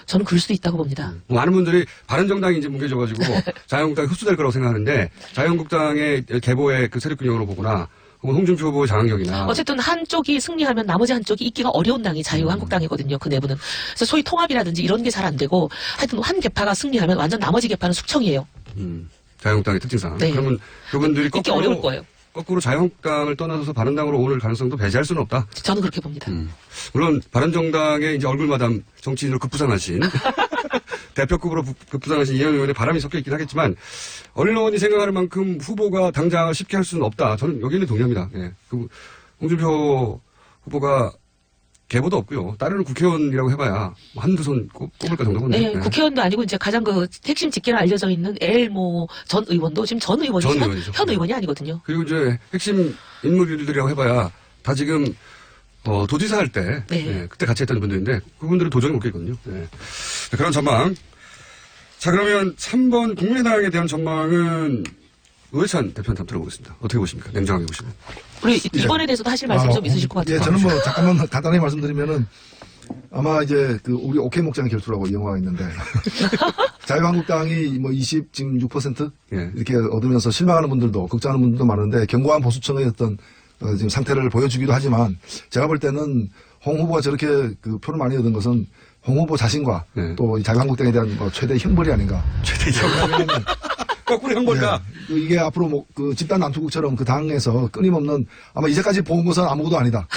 Speaker 3: 저는 그럴 수도 있다고 봅니다.
Speaker 8: 많은 분들이 바른정당이 이제 뭉개져가지고 자유한국당이 흡수될 거라고 생각하는데 자유한국당의 계보의 그 세력균형으로 보거나 혹은 홍준표 후보의 장악력이나
Speaker 3: 어쨌든 한쪽이 승리하면 나머지 한쪽이 있기가 어려운 당이 자유한국당이거든요. 그 내부는. 그래서 소위 통합이라든지 이런 게 잘 안 되고 하여튼 한 개파가 승리하면 완전 나머지 개파는 숙청이에요.
Speaker 8: 자유한국당의 특징상.
Speaker 3: 네.
Speaker 8: 그러면 그분들이
Speaker 3: 있기 어려울 거예요.
Speaker 8: 거꾸로 자유한국당을 떠나서 바른당으로 오를 가능성도 배제할 수는 없다.
Speaker 3: 저는 그렇게 봅니다.
Speaker 8: 물론 바른정당의 이제 얼굴마담 정치인으로 급부상하신 대표급으로 급부상하신 이현 의원의 바람이 섞여 있긴 하겠지만 언론이 생각하는 만큼 후보가 당장을 쉽게 할 수는 없다. 저는 여기는 동의합니다. 예. 홍준표 후보가 계보도 없고요. 따르는 국회의원이라고 해봐야 한두 손 꼽을까 정도군요.
Speaker 3: 네, 국회의원도 아니고 이제 가장 그 핵심 직계로 알려져 있는 전 의원도 지금 전 의원이지만 현 의원이 아니거든요.
Speaker 8: 그리고 이제 핵심 인물들이라고 해봐야 다 지금 도지사 할 때 그때 같이 했던 분들인데 그분들은 도저히 못 겠거든요. 그런 전망. 자, 그러면 3번 국민의당에 대한 전망은 노회찬 대표한테 한번 들어보겠습니다. 어떻게 보십니까? 냉정하게 보시면.
Speaker 3: 우리 이번에 대해서도 하실 말씀 좀 있으실 것 같아요.
Speaker 26: 예, 저는 뭐 잠깐만 간단하게 말씀드리면은 아마 이제 그 우리 오케이 목장 결투라고 영화가 있는데 자유한국당이 뭐 26% 이렇게 얻으면서 실망하는 분들도 걱정하는 분들도 많은데 견고한 보수층의 어떤 지금 상태를 보여주기도 하지만 제가 볼 때는 홍 후보가 저렇게 그 표를 많이 얻은 것은 홍 후보 자신과 또 이 자유한국당에 대한 뭐 최대 형벌이 아닌가.
Speaker 8: 최대 형벌. 거꾸로 형벌가.
Speaker 26: 이게 앞으로 뭐 그 집단 남투국처럼 그 당에서 끊임없는 아마 이제까지 본 것은 아무것도 아니다.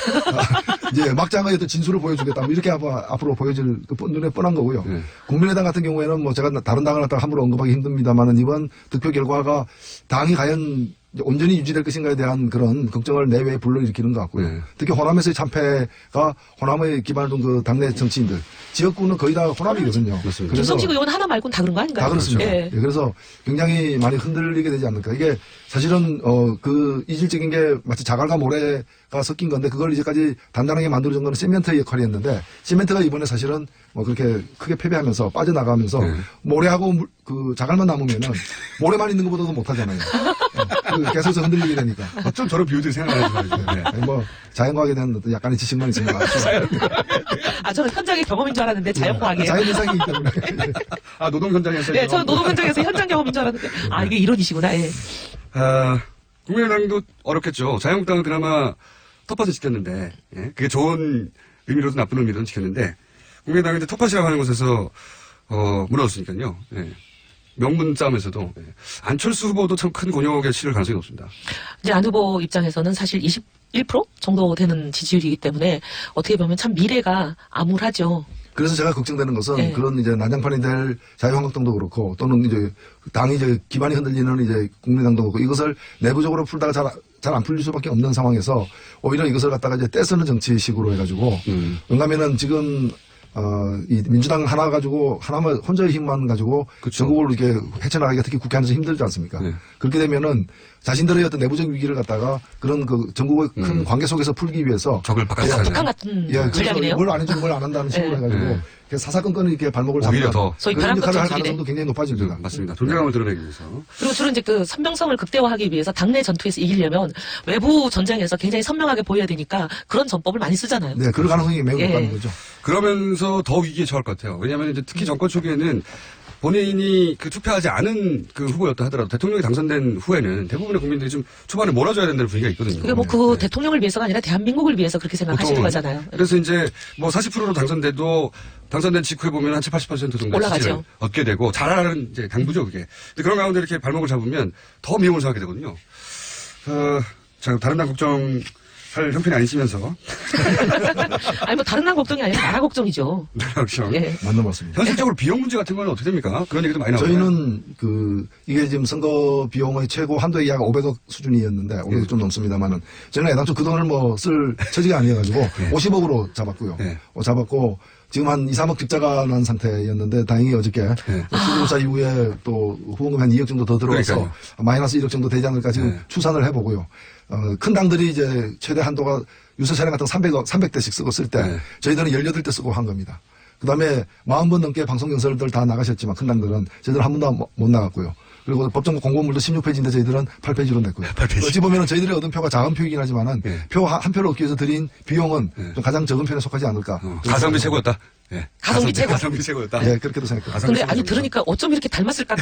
Speaker 26: 이제 막장의 어떤 진술을 보여주겠다. 뭐 이렇게 앞으로 보여질 그 눈에 뻔한 거고요. 국민의당 같은 경우에는 뭐 제가 다른 당을 갖다가 함부로 언급하기 힘듭니다만은 이번 득표 결과가 당이 과연 온전히 유지될 것인가에 대한 그런 걱정을 내외에 불러일으키는 것 같고요. 특히 호남에서의 참패가 호남의 기반을 둔 그 당내 정치인들 지역구는 거의 다 호남이거든요.
Speaker 3: 김성식 의원 하나 말고는 다 그런 거 아닌가요?
Speaker 26: 다 그렇습니다.
Speaker 3: 예.
Speaker 26: 그래서 굉장히 많이 흔들리게 되지 않을까. 이게 사실은 그 이질적인 게 마치 자갈과 모래가 섞인 건데 그걸 이제까지 단단하게 만들어준 거는 시멘트의 역할이었는데 시멘트가 이번에 사실은 뭐 그렇게 크게 패배하면서 빠져나가면서 모래하고 그 자갈만 남으면은 모래만 있는 것보다도 못하잖아요. 계속해서 흔들리게 되니까.
Speaker 8: 어쩜 저런 비유들이 생각나지 말이죠.
Speaker 26: 뭐 자연과학에 대한 어떤 약간의 지식만 있으면
Speaker 3: 저는 현장의 경험인 줄 알았는데 자연과학이에요.
Speaker 26: 자연 현상이기 때문에.
Speaker 8: 노동 현장에서.
Speaker 3: 네, 저는 노동 현장에서 현장 경험인 줄 알았는데 이게 이론이시구나. 예.
Speaker 8: 국민의당도 어렵겠죠. 자유한국당은 그나마 텃밭을 지켰는데, 그게 좋은 의미로도 나쁜 의미로도 지켰는데, 국민의당이 이제 텃밭이라고 하는 곳에서, 무너졌으니까요. 명분 싸움에서도, 안철수 후보도 참 큰 곤욕에 치를 가능성이 높습니다.
Speaker 3: 이제 안 후보 입장에서는 사실 21% 정도 되는 지지율이기 때문에 어떻게 보면 참 미래가 암울하죠.
Speaker 26: 그래서 제가 걱정되는 것은 그런 이제 난장판이 될 자유한국당도 그렇고 또는 이제 당이 이제 기반이 흔들리는 이제 국민의당도 그렇고 이것을 내부적으로 풀다가 잘 안 풀릴 수밖에 없는 상황에서 오히려 이것을 갖다가 이제 떼쓰는 정치식으로 해가지고 왜냐하면은 지금 이 민주당 하나 가지고 하나만 혼자의 힘만 가지고 전국을 이렇게 헤쳐나가기가 특히 국회 안에서 힘들지 않습니까? 그렇게 되면은 자신들의 어떤 내부적 위기를 갖다가 그런 그 전국의 큰 관계 속에서 풀기 위해서
Speaker 8: 적을 바깥에
Speaker 3: 북한 같은 전략이네요.
Speaker 26: 뭘 안 해주고 뭘 안 한다는 식으로 해가지고 그래서 사사건건은 이렇게 발목을
Speaker 8: 오히려
Speaker 26: 잡는
Speaker 8: 더
Speaker 3: 소위
Speaker 26: 그런
Speaker 3: 벼랑끝
Speaker 26: 역할을 할
Speaker 3: 전술이네.
Speaker 26: 가능성도 굉장히 높아집니다.
Speaker 8: 맞습니다. 존재감을 드러내기 위해서.
Speaker 3: 그리고 주로 이제 그 선명성을 극대화하기 위해서 당내 전투에서 이기려면 외부 전장에서 굉장히 선명하게 보여야 되니까 그런 전법을 많이 쓰잖아요.
Speaker 26: 네, 그럴 가능성이 매우
Speaker 3: 예.
Speaker 26: 높다는 거죠.
Speaker 8: 그러면서 더 위기에 처할 것 같아요. 왜냐하면 이제 특히 정권 초기에는 본인이 그 투표하지 않은 그 후보였다 하더라도 대통령이 당선된 후에는 대부분의 국민들이 좀 초반에 몰아줘야 된다는 분위기가 있거든요.
Speaker 3: 그게 뭐 그 대통령을 위해서가 아니라 대한민국을 위해서 그렇게 생각하시는
Speaker 8: 보통은.
Speaker 3: 거잖아요.
Speaker 8: 그래서 이제 뭐 40%로 당선돼도 당선된 직후에 보면 한 70, 80% 정도
Speaker 3: 올라가죠.
Speaker 8: 지지를 얻게 되고 잘하는 이제 당부죠, 그게. 근데 그런 가운데 이렇게 발목을 잡으면 더 미움을 사게 되거든요. 자, 다른 당 걱정할 형편이 아니시면서.
Speaker 3: 아니 뭐 다른 당 걱정이 아니라 나라 걱정이죠.
Speaker 8: 걱정.
Speaker 3: 예.
Speaker 26: 맞는 말씀입니다.
Speaker 8: 현실적으로 비용 문제 같은 건 어떻게 됩니까? 그런 얘기도 많이 나오잖아요.
Speaker 26: 저희는 이게 지금 선거 비용의 최고 한도의 약 500억 수준이었는데 500억 좀 넘습니다만은 저는 애당초 그 돈을 뭐 쓸 처지가 아니어가지고 50억으로 잡았고요. 잡았고 지금 한 2, 3억 적자가 난 상태였는데 다행히 어저께 수조사 이후에 또 후원금 한 2억 정도 더 들어와서
Speaker 8: 그러니까요.
Speaker 26: 마이너스 1억 정도 되지 않을까 지금 추산을 해보고요. 큰 당들이 이제 최대 한도가 유세 차량 같은 300대씩 쓰고 쓸 때 저희들은 18대 쓰고 한 겁니다. 그 다음에 40번 넘게 방송 연설들 다 나가셨지만 큰 당들은 저희들은 한 번도 못 나갔고요. 그리고 법정부 공고물도 16페이지인데 저희들은 8페이지로 냈고요.
Speaker 8: 8페이지.
Speaker 26: 어찌 보면 저희들이 얻은 표가 작은 표이긴 하지만은 표 한 표를 얻기 위해서 드린 비용은 좀 가장 적은 편에 속하지 않을까.
Speaker 8: 가성비 최고였다. 예.
Speaker 3: 가성비 최고.
Speaker 8: 가성비 최고였다.
Speaker 26: 예, 그렇게도 생각합니다.
Speaker 3: 근데 아니 들으니까 어쩜 이렇게 닮았을까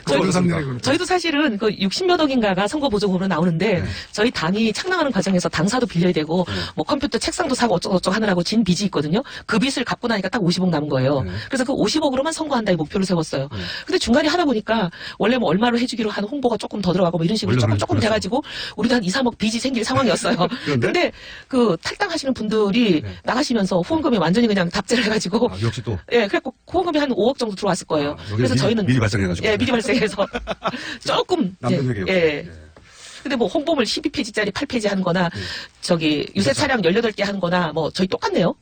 Speaker 3: 그런 저희도 사실은 그 60몇 억인가가 선거 보조금으로 나오는데 저희 당이 창당하는 과정에서 당사도 빌려야 되고 뭐 컴퓨터 책상도 사고 어쩌고저쩌고 하느라고 진 빚이 있거든요. 그 빚을 갚고 나니까 딱 50억 남은 거예요. 그래서 그 50억으로만 선거한다 이 목표를 세웠어요. 근데 중간에 하다 보니까 원래 뭐 얼마로 해주기로 한 홍보가 조금 더 들어가고 뭐 이런 식으로 조금 돼가지고 우리도 한 2, 3억 빚이 생길 상황이었어요. 근데 그 탈당하시는 분들이 나가시면서 후원금이 완전히 그냥 답제를 해가지고
Speaker 8: 역시 또.
Speaker 3: 예, 그래갖고 후원금이 한 5억 정도 들어왔을 거예요. 그래서 저희는
Speaker 8: 미리 발생해가지고.
Speaker 3: 예, 미리 발생해서 조금
Speaker 8: 남편에게요.
Speaker 3: 예. 근데 뭐 홍보물 12페이지짜리 8페이지 하는 거나 저기 유세 차량 18개 하는 거나 뭐 저희 똑같네요.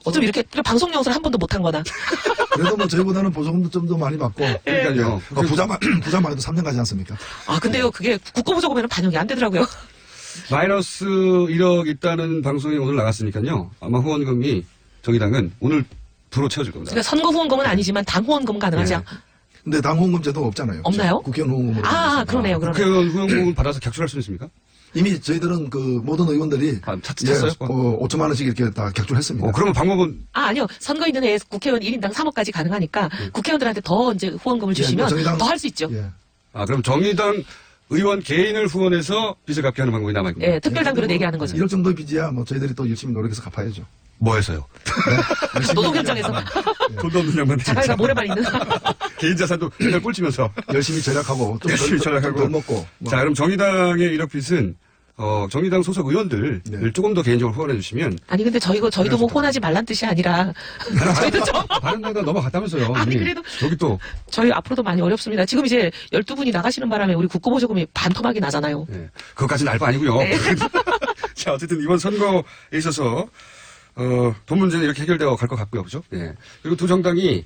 Speaker 3: 어쩜 이렇게 방송 연설 한 번도 못 한 거나.
Speaker 26: 그래도 뭐 저희보다는 보조금도 좀 더 많이 받고.
Speaker 8: 그러니까요.
Speaker 26: 부자만 해도 3년 가지 않습니까?
Speaker 3: 아, 근데요, 그게 국고보조금에는 반영이 안 되더라고요.
Speaker 8: 마이너스 1억 있다는 방송이 오늘 나갔으니까요. 아마 후원금이 정의당은 오늘 두루 채워줄 겁니다.
Speaker 3: 그러니까 선거 후원금은 아니지만 당 후원금은 가능하죠.
Speaker 26: 근데 당 후원금 제도가 없잖아요.
Speaker 3: 없나요?
Speaker 26: 국회의원 후원금으로.
Speaker 3: 아, 그러네요.
Speaker 8: 국회의원 후원금을 받아서 격출할 수 있습니까?
Speaker 26: 이미 저희들은 그 모든 의원들이
Speaker 8: 찼어요?
Speaker 26: 5천만 원씩 이렇게 다 격출했습니다.
Speaker 8: 그러면 방법은
Speaker 3: 아, 아니요. 선거 있는 해에 국회의원 1인당 3억까지 가능하니까 국회의원들한테 더 이제 후원금을 주시면 더 할 수 있죠.
Speaker 8: 아, 그럼 정의당 의원 개인을 후원해서 빚을 갚게 하는 방법이 남아있군요.
Speaker 3: 예, 특별당비로 내게 하는 거죠.
Speaker 26: 1억 정도의 빚이야 뭐 저희들이 또 열심히 노력해서 갚아야죠.
Speaker 8: 뭐 해서요?
Speaker 3: 노동 현장에서.
Speaker 8: 돈도 없는 양반.
Speaker 3: 자갈과 모래만 있는.
Speaker 8: 개인 자산도 그냥 꼴찌면서.
Speaker 26: 열심히 절약하고. 좀
Speaker 8: 열심히 절약하고.
Speaker 26: 덜 먹고.
Speaker 8: 자, 그럼 정의당의 1억 빚은 정의당 소속 의원들 조금 더 개인적으로 후원해 주시면.
Speaker 3: 아니 근데 저희도 뭐 후원하지 말란 뜻이 아니라 저희도 좀
Speaker 8: 다른 데가 넘어갔다면서요.
Speaker 3: 아니 그래도
Speaker 8: 여기 또
Speaker 3: 저희 앞으로도 많이 어렵습니다. 지금 이제 12분이 나가시는 바람에 우리 국고보조금이 반토막이 나잖아요.
Speaker 8: 그것까지는 알바 아니고요.
Speaker 3: 네.
Speaker 8: 자, 어쨌든 이번 선거에 있어서 돈 문제는 이렇게 해결되어 갈 것 같고요. 그죠? 예. 그리고 두 정당이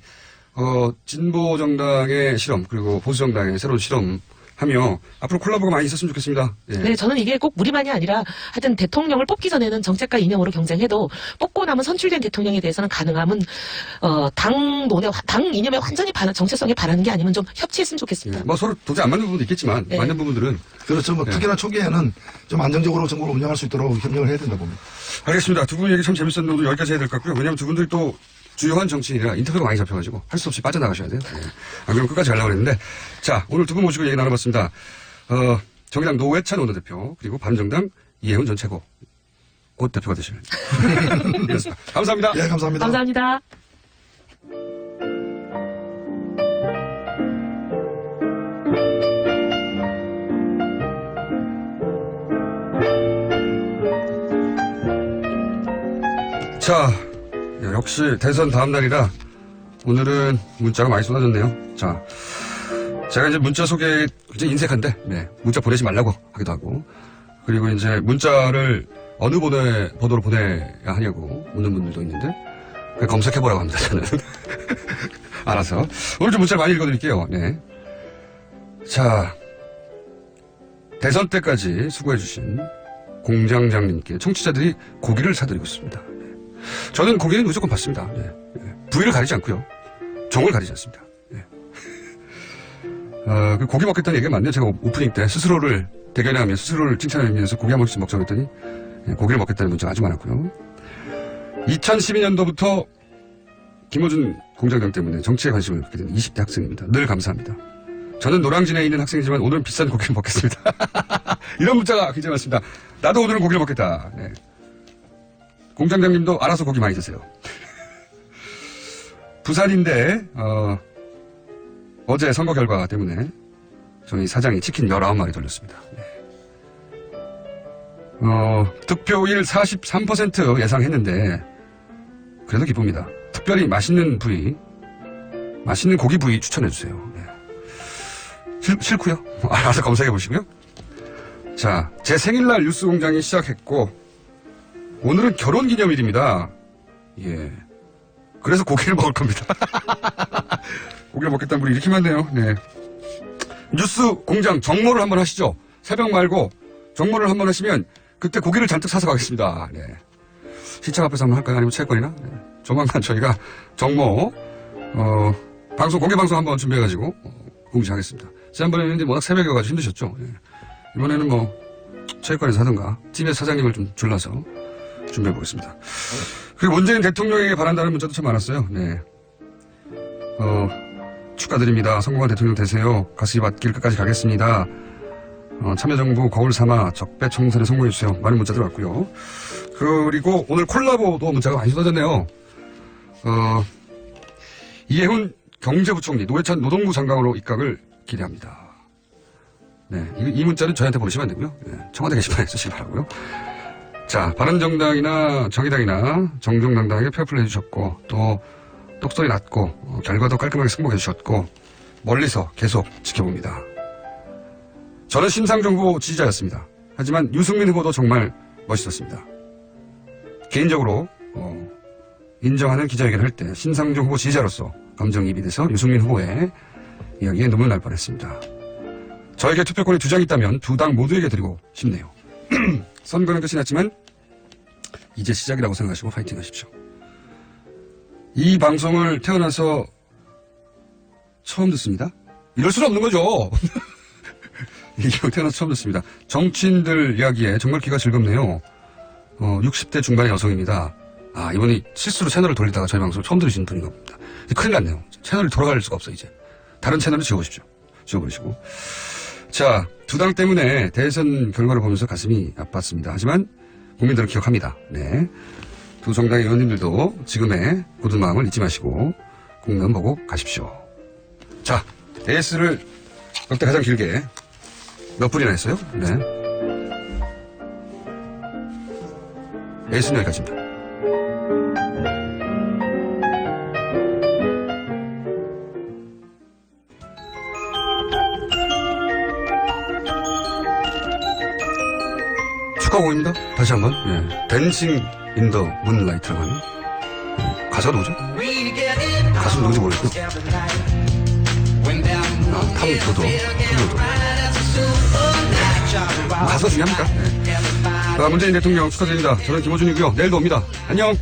Speaker 8: 진보 정당의 실험 그리고 보수 정당의 새로운 실험 하며 앞으로 콜라보가 많이 있었으면 좋겠습니다. 예.
Speaker 3: 네, 저는 이게 꼭 우리만이 아니라 하여튼 대통령을 뽑기 전에는 정책과 이념으로 경쟁해도 뽑고 나면 선출된 대통령에 대해서는 가능하면 당 이념에 완전히 정체성에 반하는 게 아니면 좀 협치했으면 좋겠습니다.
Speaker 8: 뭐 서로 도저히 안 맞는 부분도 있겠지만 맞는 부분들은
Speaker 26: 그렇죠. 뭐 특히나 초기에는 좀 안정적으로 정부를 운영할 수 있도록 협력을 해야 된다 봅니다.
Speaker 8: 알겠습니다. 두 분 얘기 참 재밌었는데 오늘 여기까지 해야 될 것 같고요. 왜냐하면 두 분들이 또 주요한 정치인이라 인터뷰가 많이 잡혀가지고 할 수 없이 빠져나가셔야 돼요. 네. 안 그러면 끝까지 가려고 했는데 자, 오늘 두 분 모시고 얘기 나눠봤습니다. 정의당 노회찬 원내대표 그리고 바른정당 이해훈 전 최고 곧 대표가 되실 그렇습니다. 감사합니다.
Speaker 26: 네, 감사합니다.
Speaker 3: 감사합니다.
Speaker 8: 자, 역시 대선 다음 날이라 오늘은 문자가 많이 쏟아졌네요. 자, 제가 이제 문자 소개 굉장히 인색한데, 네, 문자 보내지 말라고 하기도 하고, 그리고 이제 문자를 어느 번호로 보내야 하냐고 묻는 분들도 있는데, 그냥 검색해보라고 합니다, 저는. 알아서. 오늘 좀 문자를 많이 읽어드릴게요, 네. 자, 대선 때까지 수고해주신 공장장님께 청취자들이 고기를 사드리고 있습니다. 저는 고기는 무조건 받습니다. 부위를 가리지 않고요. 종을 가리지 않습니다. 그 고기 먹겠다는 얘기가 많네요. 제가 오프닝 때 스스로를 대견하며 스스로를 칭찬하면서 고기 한 번씩 먹자고 했더니 고기를 먹겠다는 문자가 아주 많았고요. 2012년도부터 김어준 공장장 때문에 정치에 관심을 갖게 된 20대 학생입니다. 늘 감사합니다. 저는 노량진에 있는 학생이지만 오늘은 비싼 고기를 먹겠습니다. 이런 문자가 굉장히 많습니다. 나도 오늘은 고기를 먹겠다. 네. 공장장님도 알아서 고기 많이 드세요. 부산인데 어제 선거 결과 때문에 저희 사장이 치킨 19마리 돌렸습니다. 득표율 43% 예상했는데 그래도 기쁩니다. 특별히 맛있는 고기 부위 추천해주세요. 싫고요. 알아서 검색해보시고요. 자, 제 생일날 뉴스공장이 시작했고 오늘은 결혼기념일입니다. 예. 그래서 고기를 먹을 겁니다. 고기를 먹겠다는 분이 이렇게 많네요. 네. 뉴스공장 정모를 한번 하시죠. 새벽 말고 정모를 한번 하시면 그때 고기를 잔뜩 사서 가겠습니다. 네. 시청 앞에서 한번 할까요? 아니면 채권이나? 네. 조만간 저희가 정모 고기 방송 한번 준비해가지고 공지하겠습니다. 지난번에는 이제 워낙 새벽이어가지고 힘드셨죠. 네. 이번에는 체육관에서 하든가 TBS 사장님을 좀 줄라서 준비해보겠습니다. 그리고 문재인 대통령에게 바란다는 문자도 참 많았어요. 네. 축하드립니다. 성공한 대통령 되세요. 가슴이 밭길 끝까지 가겠습니다. 참여정부 거울 삼아 적폐 청산에 성공해주세요. 많은 문자들 왔고요. 그리고 오늘 콜라보도 문자가 많이 쏟아졌네요. 이해훈 경제부총리, 노회찬 노동부 장관으로 입각을 기대합니다. 네, 이 문자는 저희한테 보내시면 안 되고요. 네, 청와대 게시판에 쓰시기 바라고요. 자, 바른정당이나 정의당이나 정정당당하게 페어플레이 해주셨고 또 똑소리 났고 결과도 깔끔하게 승복해 주셨고 멀리서 계속 지켜봅니다. 저는 심상정 후보 지지자였습니다. 하지만 유승민 후보도 정말 멋있었습니다. 개인적으로 인정하는 기자회견을 할 때 심상정 후보 지지자로서 감정이입이 돼서 유승민 후보의 이야기에 눈물 날 뻔했습니다. 저에게 투표권이 2장 있다면 2당 모두에게 드리고 싶네요. 선거는 끝이 났지만 이제 시작이라고 생각하시고 파이팅 하십시오. 이 방송을 태어나서 처음 듣습니다. 이럴 수는 없는 거죠. 이게 태어나서 처음 듣습니다. 정치인들 이야기에 정말 귀가 즐겁네요. 60대 중반의 여성입니다. 이번에 실수로 채널을 돌리다가 저희 방송을 처음 들으시는 분인가 봅니다. 큰일 났네요. 채널이 돌아갈 수가 없어 이제. 다른 채널을 지워보십시오. 지워버리시고. 자, 2당 때문에 대선 결과를 보면서 가슴이 아팠습니다. 하지만 국민들은 기억합니다. 네. 2 정당의 의원님들도 지금의 굳은 마음을 잊지 마시고 국면 보고 가십시오. 자, AS를 역대 가장 길게 몇 분이나 했어요? 네. AS는 여기까지입니다. 축하곡입니다. 다시 한번. 예. 댄싱 인 더 문라이트라고 하는 가사가 누구죠? 가수는 누군지 모르겠고 탐도도 가수가 중요합니까? 네. 문재인 대통령 축하드립니다. 저는 김어준이고요. 내일도 옵니다. 안녕.